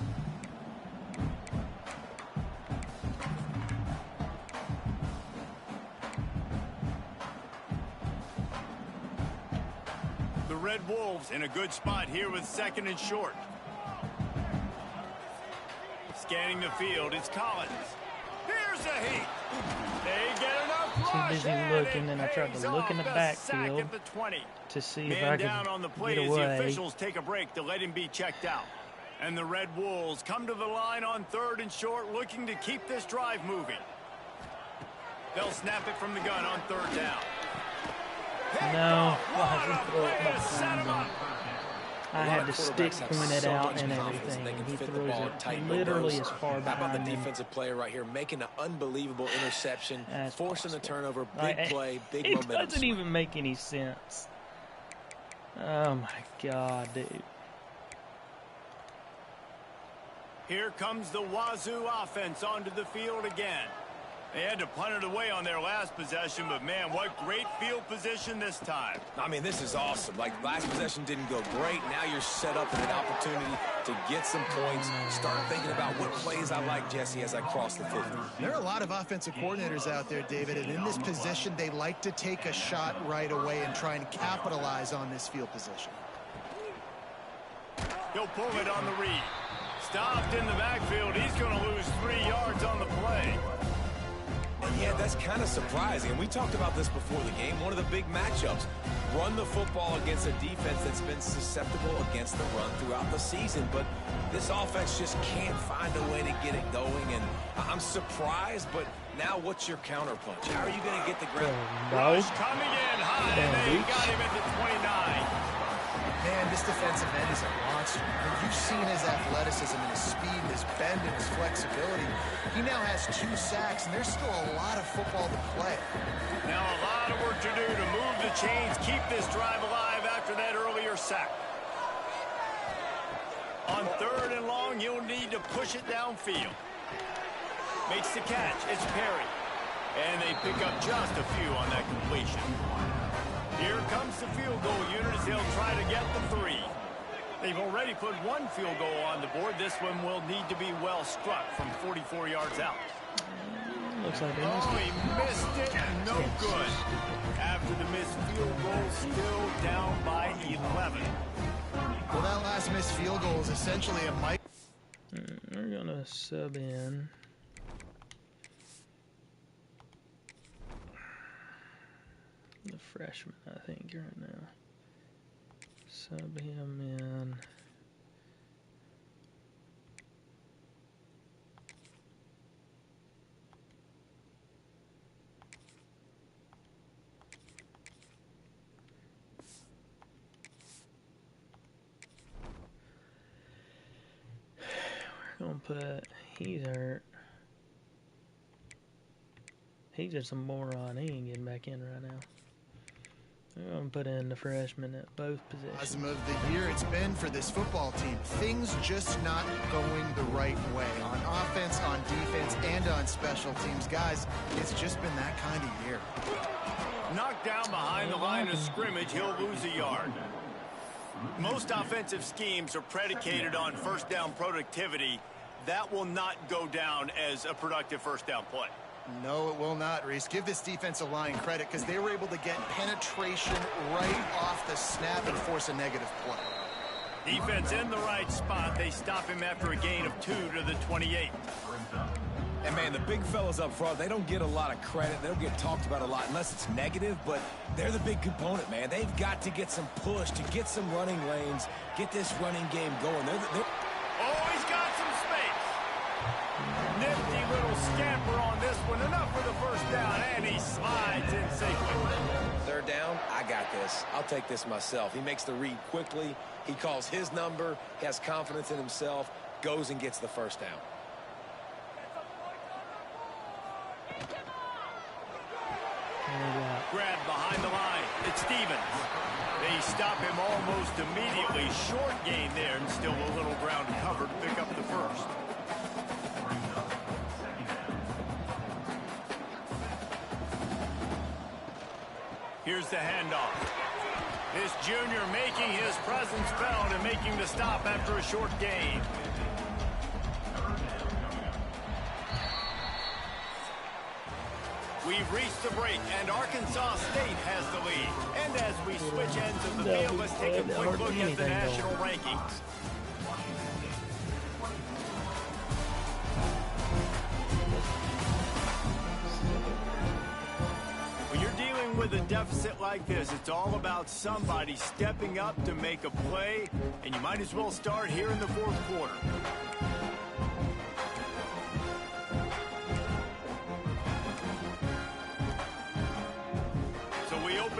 Red Wolves in a good spot here with second and short. Scanning the field, it's Collins. Here's a heat. They get enough rush. Too busy looking, and I tried to look in the backfield to see if I could down on the play get as away. the officials take a break to let him be checked out. And the Red Wolves come to the line on third and short, looking to keep this drive moving. They'll snap it from the gun on third down. No, I had the stick pointed out and everything. He throws it literally as far behind How about the him. defensive player right here making an unbelievable interception, That's forcing the possible. turnover, big play, big It momentum. doesn't even make any sense. Oh my God, dude. Here comes the Wazoo offense onto the field again. They had to punt it away on their last possession, but man, what great field position this time. I mean, this is awesome. Like, last possession didn't go great. Now you're set up with an opportunity to get some points. Start thinking about what plays I like, Jesse, as I cross the 50. There are a lot of offensive coordinators out there, David, and in this position, they like to take a shot right away and try and capitalize on this field position. He'll pull it on the read. Stopped in the backfield. He's going to lose 3 yards on the play. Yeah, that's kind of surprising. And we talked about this before the game. One of the big matchups. Run the football against a defense that's been susceptible against the run throughout the season. But this offense just can't find a way to get it going. And I'm surprised, but now what's your counterpunch? How are you going to get the ground? Rush coming in high, and they got him at the 29. Man, this defensive end is a monster. And you've seen his athleticism and his speed and his bend and his flexibility. He now has 2 sacks, and there's still a lot of football to play. Now a lot of work to do to move the chains, keep this drive alive after that earlier sack. On third and long, you'll need to push it downfield. Makes the catch. It's Perry. And they pick up just a few on that completion. Here comes the field goal unit as they'll try to get the 3. They've already put 1 field goal on the board. This one will need to be well struck from 44 yards out. Looks like they he missed it. No good. After the missed field goal, still down by 11. Well, that last missed field goal is essentially a mic. We're going to sub in. The freshman, I think, right now. Sub him in. We're gonna put, he's hurt. He's just a moron. He ain't getting back in right now. We're going to put in the freshman at both positions. Of the year it's been for this football team. Things just not going the right way. On offense, on defense, and on special teams. Guys, it's just been that kind of year. Knocked down behind the line of scrimmage, he'll lose a yard. Most offensive schemes are predicated on first down productivity. That will not go down as a productive first down play. No, it will not, Reese. Give this defensive line credit because they were able to get penetration right off the snap and force a negative play. Defense in the right spot. They stop him after a gain of 2 to the 28. And, man, the big fellas up front, they don't get a lot of credit. They don't get talked about a lot unless it's negative, but they're the big component, man. They've got to get some push, to get some running lanes, get this running game going. Oh, he's got some space. Nifty little scamper on this one. Enough for the first down, and he slides in safely. Third down, I got this. I'll take this myself. He makes the read quickly. He calls his number. He has confidence in himself. Goes and gets the first down. Grab behind the line. It's Stevens. They stop him almost immediately. Short gain there, and still a little ground covered to pick up the first. Here's the handoff. This junior making his presence felt and making the stop after a short gain. We've reached the break, and Arkansas State has the lead. And as we switch ends of the field, let's take a quick look at the national rankings. When you're dealing with a deficit like this, it's all about somebody stepping up to make a play, and you might as well start here in the fourth quarter.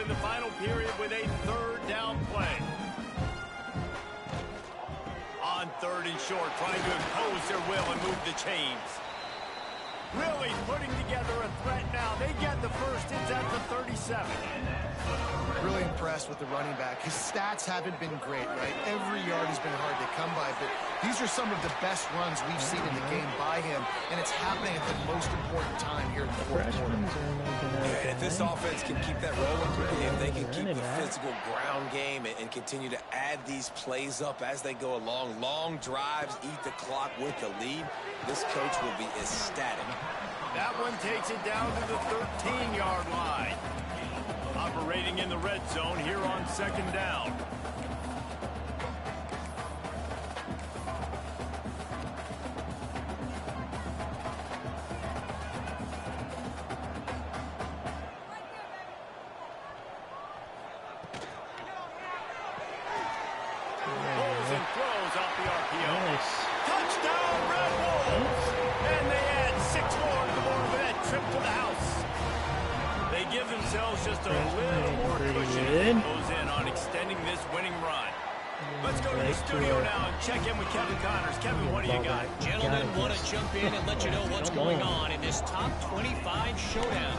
In the final period with a third down play. On third and short, trying to impose their will and move the chains. Really putting together a threat now. They get the first. It's at the 37. Really impressed with the running back. His stats haven't been great, right? Every yard has been hard to come by, but these are some of the best runs we've seen in the game by him, and it's happening at the most important time here in the fourth quarter. Yeah, if this offense can keep that rolling, if they can keep the physical ground game and continue to add these plays up as they go along, long drives, eat the clock with the lead, this coach will be ecstatic. That one takes it down to the 13-yard line. Operating in the red zone here on second down. Pulls and throws off the RPO. Nice. Touchdown, Red Wolves! And they add 6 more to the board with that trip to the house. They give themselves just a little more cushion as they close in on extending this winning run. Let's go to the studio now and check in with Kevin Connors. Kevin, what do you got? Gentlemen, want to jump in and let you know what's going on in this top 25 showdown.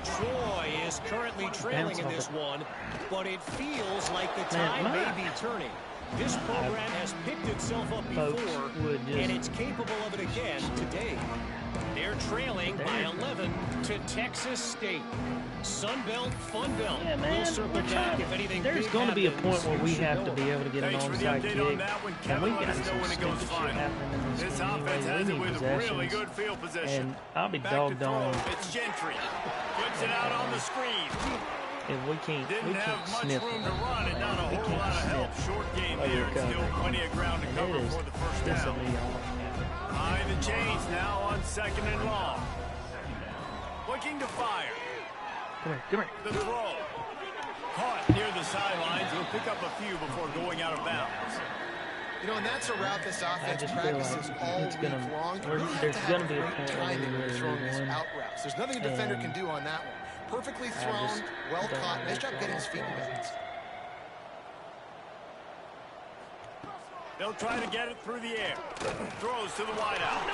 Troy is currently trailing in this one, but it feels like the tide may be turning. This program has picked itself up before, and it's capable of it again today. They're trailing by 11 to Texas State. Sunbelt, Funbelt. Yeah, man, we'll circle back if anything. There's going to be a point where we have to be able to get an onside kick, and we got some stupid shit happening in this game anyway. We need possessions, field position. and I'll be doggone It's Gentry. Puts it out on the screen. if we can't Much sniff room it. to run and not a We whole can't lot of help. sniff Short game what there. we're Still covering. plenty of ground to And cover it is for the first this will down. be all. Behind the chains now on second and long. Looking to fire. Come here. The throw. Caught near the sidelines. He'll pick up a few before going out of bounds. You know, and that's a route this offense just feel practices like all it's week gonna- long. or You have there's to have gonna be a great point where we timing when really throwing need these one. out routes. There's nothing a defender can do on that one. Perfectly thrown, just well don't caught. Nice like job getting his feet that. with it. They'll try to get it through the air. Throws to the wideout.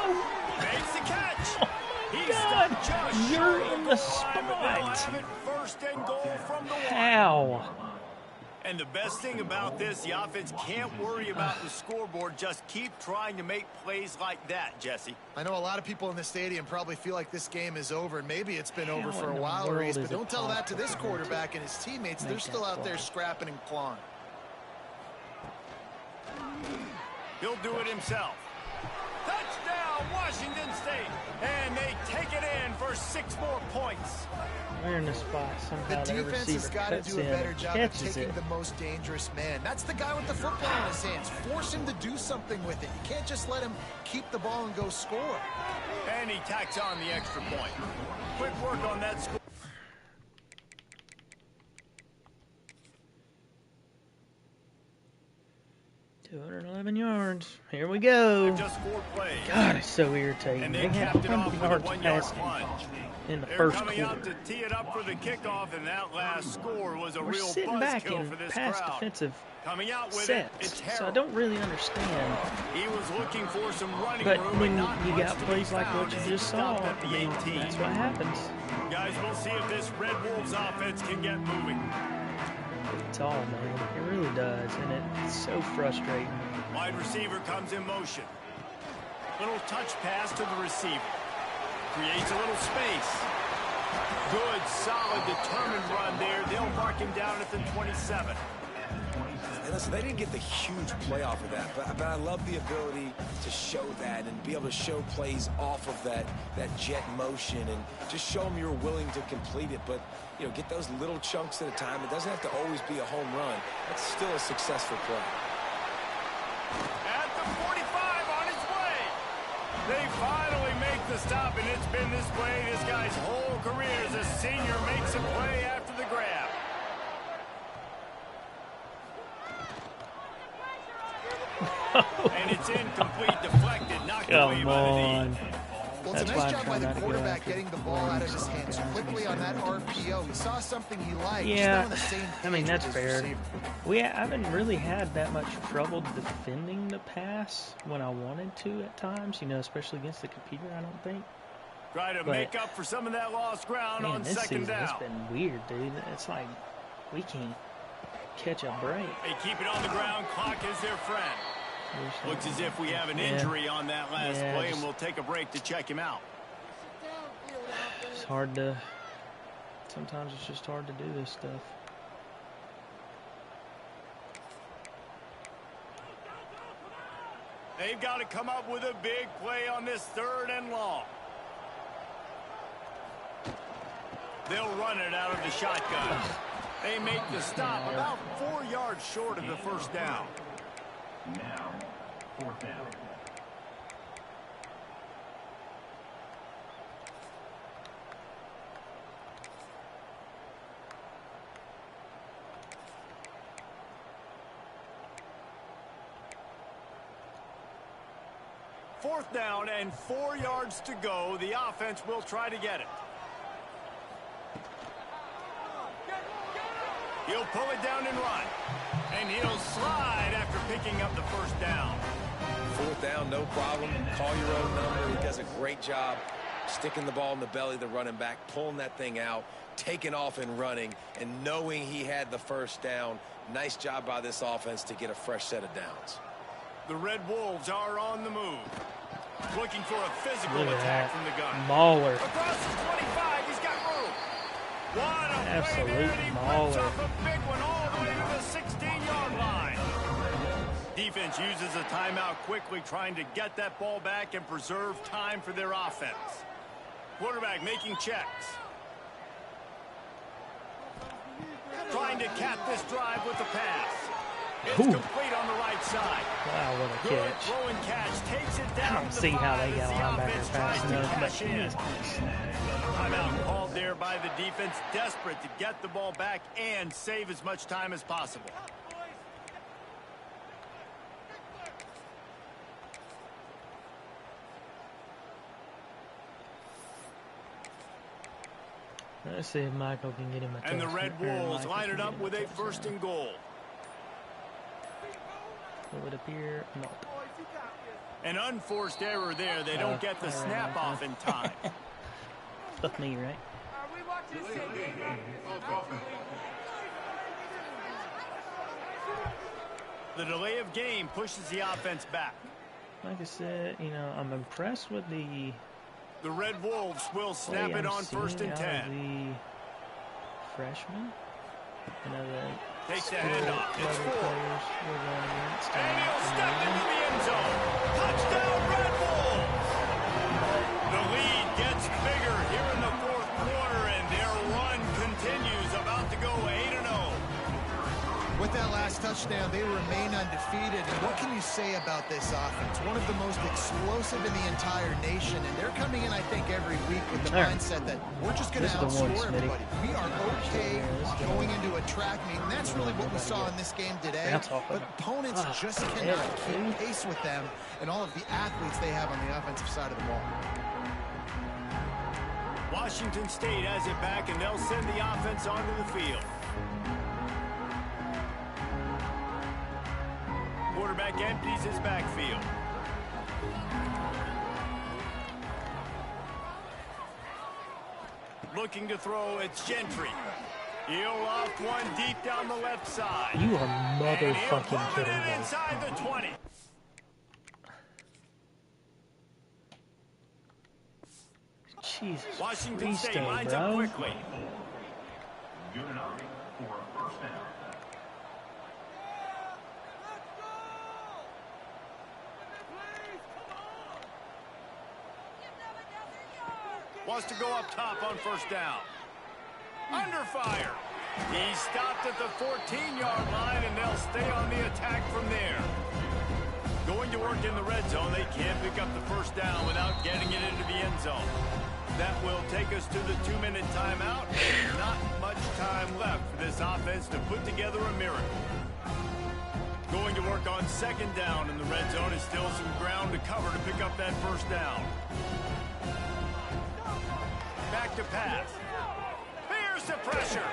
Makes the catch. He's God, just you're short in of the line, but spot. they'll have it first and goal from the one. How? And the best thing about this, the offense can't worry about the scoreboard. Just keep trying to make plays like that, Jesse. I know a lot of people in the stadium probably feel like this game is over, and maybe it's been over How for in a the while, world Reese, is but it don't tell that to this possible quarterback and his teammates. make They're still that out there play? scrapping and clawing. He'll do it himself. Touchdown, touchdown, Washington State. And they take it in for 6 more points. We're in the spot. Somehow the defense has got to do a better job of taking the most dangerous man. That's the guy with the football in his hands. Force him to do something with it. You can't just let him keep the ball and go score. And he tacks on the extra point. Quick work on that score. $211 yards. Here we go. Just 4 plays. God, it's so irritating. And They they had capped it off 100 with a yards 1-yard passing plunge. in the They're first coming quarter. out to tee it up for the kickoff, and that last score was a We're real sitting back buzzkill in for this past crowd. defensive Coming out with sets, it's so I Harold. don't really understand. He was looking for some running But room, when and not you much got to plays be like found what as you he just saw, stopped at the 18. that's what happens. Guys, we'll see if this Red Wolves offense can get moving. It's all, man. It really does, and it's so frustrating. Wide receiver comes in motion. Little touch pass to the receiver. Creates a little space. Good, solid, determined run there. They'll mark him down at the 27. And listen, they didn't get the huge play off of that, but I love the ability to show that and be able to show plays off of that jet motion and just show them you're willing to complete it. But, you know, get those little chunks at a time. It doesn't have to always be a home run. That's still a successful play. At the 45 on its way. They finally make the stop, and it's been this way this guy's whole career as a senior makes a play after the grab. And it's incomplete, deflected, knocked away by the D. Well, it's a nice job by the quarterback getting the ball out of his hands quickly on that RPO. He saw something he liked. Yeah, I mean, that's fair. I haven't really had that much trouble defending the pass when I wanted to at times, you know, especially against the computer, I don't think. Try to make up for some of that lost ground on this second season, down. It's been weird, dude. It's like we can't catch a break. They keep it on the ground. Clock is their friend. Looks as if we have an injury on that last play, and we'll take a break to check him out. It's hard to... Sometimes it's just hard to do this stuff. They've got to come up with a big play on this 3rd and long. They'll run it out of the shotgun. They make the stop about 4 yards short of the first down. Now, 4th down. Fourth down and 4 yards to go. The offense will try to get it. He'll pull it down and run. And he'll slide after picking up the first down. 4th down, no problem. Call your own number. He does a great job sticking the ball in the belly of the running back, pulling that thing out, taking off and running, and knowing he had the first down. Nice job by this offense to get a fresh set of downs. The Red Wolves are on the move. Looking for a physical attack from the gun. Mauler. Across the 25, he's got room. What a Absolute play there, and he Mauler. whips up a big one all the way to the 16-yard line. Defense uses a timeout quickly, trying to get that ball back and preserve time for their offense. Quarterback making checks. Trying to cap this drive with the pass. It's complete on the right side. Wow, what a Good catch. throw and catch. Takes it down. I don't see how they got a linebacker offense fast tries to enough, but cash he in. is close. Timeout called there by the defense, desperate to get the ball back and save as much time as possible. Let's see if Michael can get him a touchdown. And the Red Wolves line it up with a 1st and goal. It would appear, no. An unforced error there. They don't get the snap off in time. Fuck me, right? The delay of game pushes the offense back. Like I said, you know, I'm impressed with the Red Wolves will snap it on 1st and 10. The freshman, you know, the takes the handoff. It's 4. players we're going against. And he'll step into the end zone. Touchdown, Red Wolves! With that last touchdown, they remain undefeated. And what can you say about this offense? One of the most explosive in the entire nation. And they're coming in, I think, every week with the mindset that we're just going to outscore everybody. We are okay going into a track meet. And that's really what we saw in this game today. But opponents just cannot keep pace with them and all of the athletes they have on the offensive side of the ball. Washington State has it back, and they'll send the offense onto the field. Quarterback empties his backfield. Looking to throw, it's Gentry. He'll loft one deep down the left side. You are motherfucking kidding me. Inside the 20. Jesus Washington State freestyle, lines bro. up quickly. Good enough for a first down. Wants to go up top on first down. Under fire. He's stopped at the 14-yard line, and they'll stay on the attack from there. Going to work in the red zone, they can't pick up the first down without getting it into the end zone. That will take us to the 2-minute timeout. Not much time left for this offense to put together a miracle. Going to work on second down in the red zone is still some ground to cover to pick up that first down. Back to pass. Here's the pressure.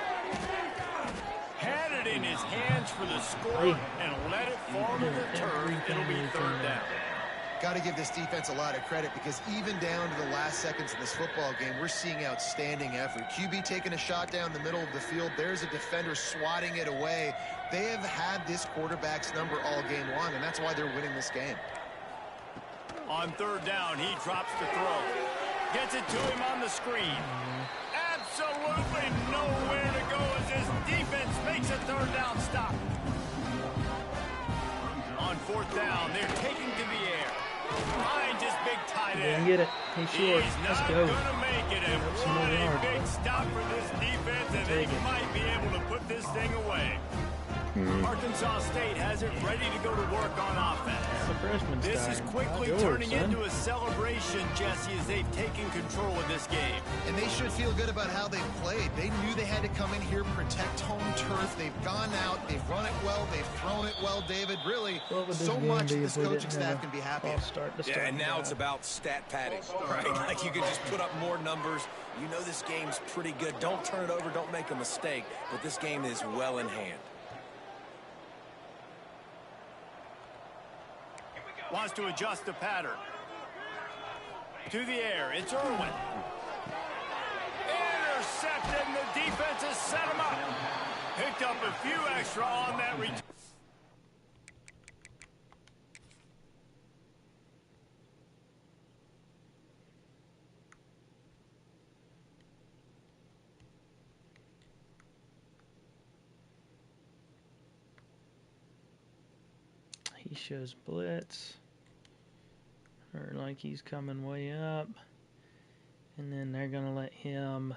Had it in his hands for the score and let it fall to the turf. It'll be third down. Got to give this defense a lot of credit because even down to the last seconds of this football game, we're seeing outstanding effort. QB taking a shot down the middle of the field. There's a defender swatting it away. They have had this quarterback's number all game long, and that's why they're winning this game. On third down, he drops the throw. Gets it to him on the screen. Absolutely nowhere to go as his defense makes a third down stop. On fourth down, they're taking to the air. Finds his big tight end. Didn't get it. He's short. Let's go. He's not going to make it. And what a big stop for this defense, and they might be able to put this thing away. Arkansas State has it ready to go to work on offense. This is quickly turning into a celebration, Jesse, as they've taken control of this game. And they should feel good about how they've played. They knew they had to come in here, protect home turf. They've gone out, they've run it well, they've thrown it well, David. Really, so much this coaching staff can be happy. Yeah, and now it's about stat padding, right? Like you can just put up more numbers. You know this game's pretty good. Don't turn it over, don't make a mistake, but this game is well in hand. Wants to adjust the pattern. To the air, it's Irwin. Intercepted, and the defense has set him up. Picked up a few extra on that return. He shows blitz, or like he's coming way up, and then they're gonna let him.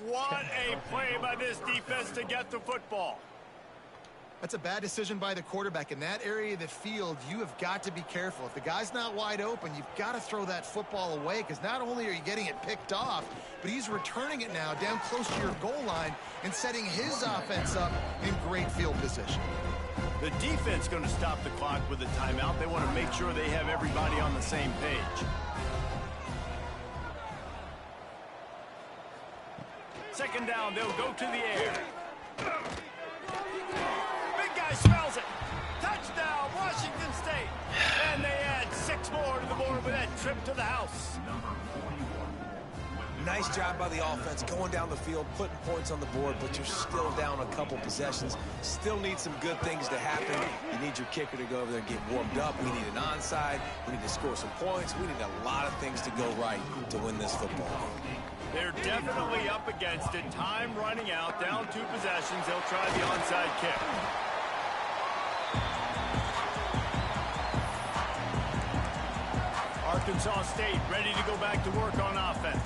What a play by this defense to get the football. That's a bad decision by the quarterback. In that area of the field, you have got to be careful. If the guy's not wide open, you've got to throw that football away because not only are you getting it picked off, but he's returning it now down close to your goal line and setting his offense up in great field position. The defense going to stop the clock with a timeout. They want to make sure they have everybody on the same page. Second down, they'll go to the air. Big guy smells it. Touchdown, Washington State. And they add 6 more to the board with that trip to the house. Nice job by the offense going down the field, putting points on the board, but you're still down a couple possessions. Still need some good things to happen. You need your kicker to go over there and get warmed up. We need an onside. We need to score some points. We need a lot of things to go right to win this football game. They're definitely up against it. Time running out, down 2 possessions. They'll try the onside kick. Arkansas State ready to go back to work on offense.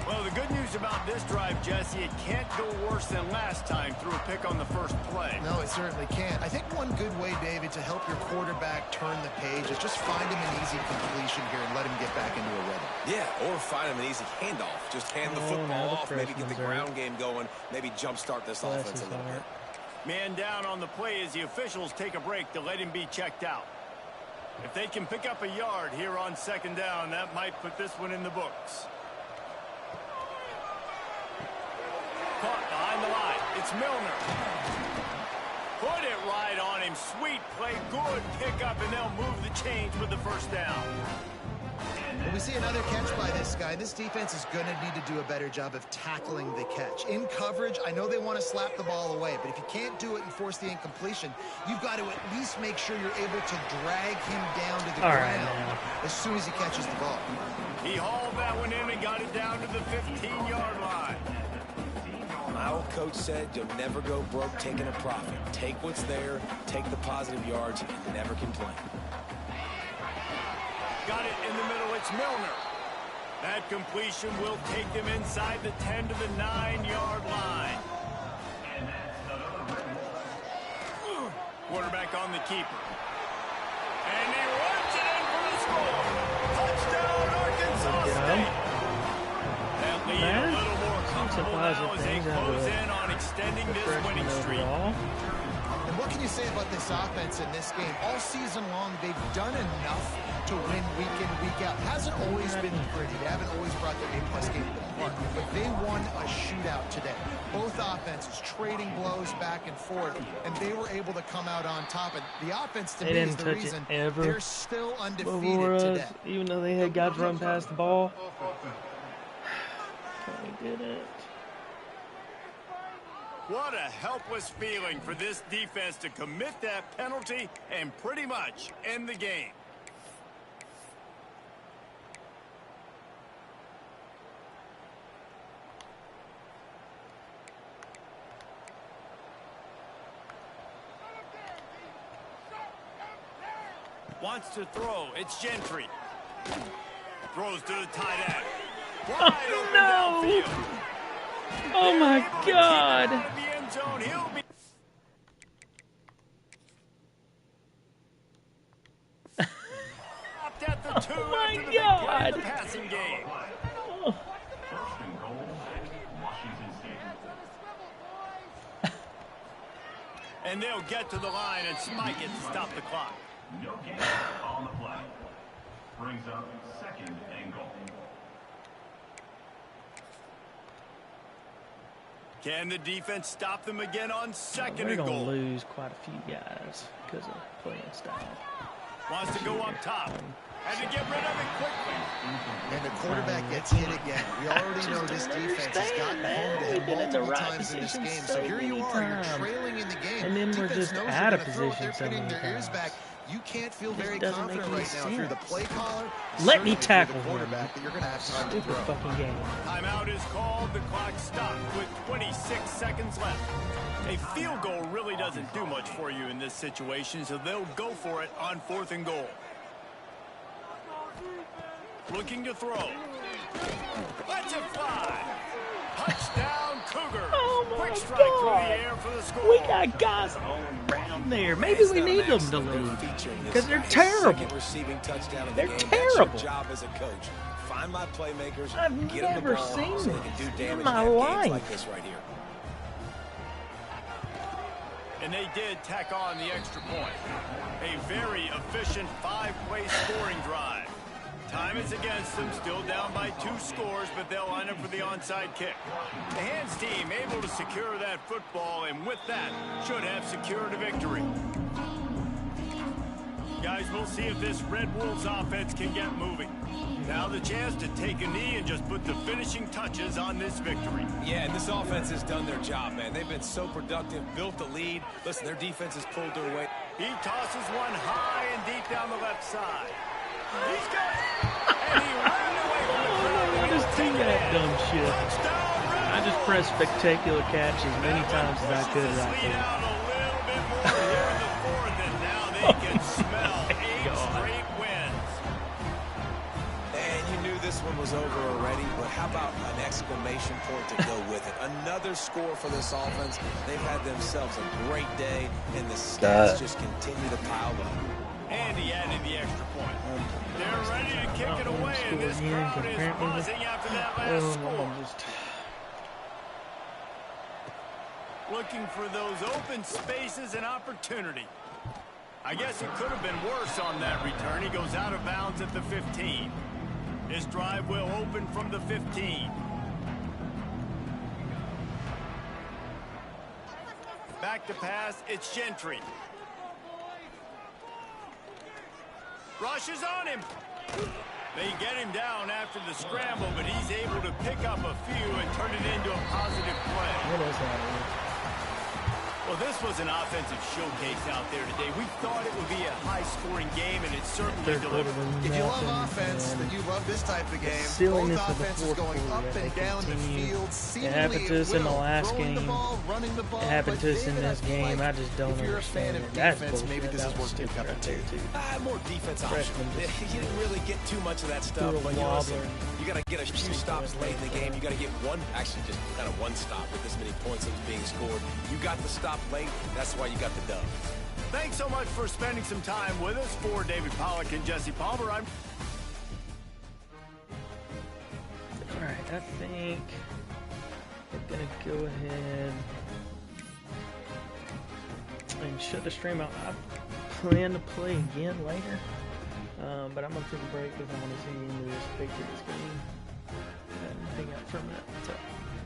Well, the good news about this drive, Jesse, it can't go worse than last time through a pick on the first play. No, it certainly can't. I think one good way, David, to help your quarterback turn the page is just find him an easy completion here and let him get back into a rhythm. Yeah, or find him an easy handoff. Just hand the football off, maybe get the ground game going, maybe jumpstart this offense a little bit. Man down on the play as the officials take a break to let him be checked out. If they can pick up a yard here on second down, that might put this one in the books. Caught behind the line. It's Milner. Put it right on him. Sweet play. Good pickup, and they'll move the chains with the first down. We see another catch by this guy. This defense is going to need to do a better job of tackling the catch. In coverage, I know they want to slap the ball away, but if you can't do it and force the incompletion, you've got to at least make sure you're able to drag him down to the ground as soon as he catches the ball. He hauled that one in and got it down to the 15-yard line. My old coach said you'll never go broke taking a profit. Take what's there, take the positive yards, and never complain. Got it in the middle. It's Milner. That completion will take them inside the 10 to the 9-yard line. Quarterback on the keeper. And he runs it in for the score. Touchdown, Arkansas State. That lead a little more comfortable now as they close in on extending this winning streak. And what can you say about this offense in this game? All season long, they've done enough to win week in, week out. It hasn't always been pretty. They haven't always brought their A-plus game to the park. But they won a shootout today. Both offenses trading blows back and forth, and they were able to come out on top. And the offense, to me, is the reason they're still undefeated today. Even though they had guys run past the ball. They did it. What a helpless feeling for this defense to commit that penalty and pretty much end the game. Wants to throw. It's Gentry. Throws to the tight end. Wide open downfield. Oh my God. Oh my God. Passing game. First and goal at Washington State. And they'll get to the line and spike it to stop the clock. No gain on the play. Brings up second and goal. Can the defense stop them again on second and goal? We're goal? going to lose quite a few guys because of playing style. Wants to go up top. Had to get rid of it quickly. And the quarterback gets hit again. We already know this defense has gotten home to him multiple times in this game. So here you are, you're trailing in the game. And then we're just out of position so many times. You can't feel very confident right now. If you're the play caller, let me tackle the quarterback that you're going to have time to throw. Fucking game. Timeout is called. The clock stopped with 26 seconds left. A field goal really doesn't do much for you in this situation, so they'll go for it on 4th and goal. Looking to throw. Let's it fly. Touchdown, Cougar. Oh my Quick strike God. through the air for the score. We got guys all around there. Maybe we need them to leave because they're terrible. They're terrible. Job as a coach. Find my playmakers. I've never seen this in my life. Like this right here. And they did tack on the extra point. A very efficient 5-play scoring drive. Time is against them, still down by 2 scores, but they'll line up for the onside kick. The hands team able to secure that football, and with that, should have secured a victory. Guys, we'll see if this Red Wolves offense can get moving. Now the chance to take a knee and just put the finishing touches on this victory. Yeah, and this offense has done their job, man. They've been so productive, built the lead. Listen, their defense has pulled their weight. He tosses one high and deep down the left side. He's got it. And he ran away from the crowd. I just do that dumb shit. I just press spectacular catch as many times as I could right there. Out a little bit more here in the 4th, and now they can smell 8 straight wins. this one was over already, but how about an exclamation point to go with it? Another score for this offense. They've had themselves a great day, and the stats just continue to pile up. And he added the extra point. They're ready to kick it away, and this crowd is buzzing after that last score. Looking for those open spaces and opportunity. I guess it could have been worse on that return. He goes out of bounds at the 15. His drive will open from the 15. Back to pass, it's Gentry. Rushes on him. They get him down after the scramble, but he's able to pick up a few and turn it into a positive play. What is that? Well, this was an offensive showcase out there today. We thought it would be a high-scoring game, and it certainly delivered. If you love offense, then you love this type of game. Silliness Both of the offenses going up and down the field. It happened to us in the last game. It happened to us in this game. I just don't understand. If you're a fan of defense, maybe this is worth your cup of tea. More defense option. You didn't really get too much of that stuff, but you got to get a few stops late in the game. You got to get one, actually just kind of one stop with this many points that was being scored. You got the stop late. That's why you got the dub. Thanks so much for spending some time with us. For David Pollack and Jesse Palmer, I'm... Alright, I think we're going to go ahead and shut the stream out. I plan to play again later, but I'm going to take a break because I want to see you into this Patriots game. Hang out for a minute. So.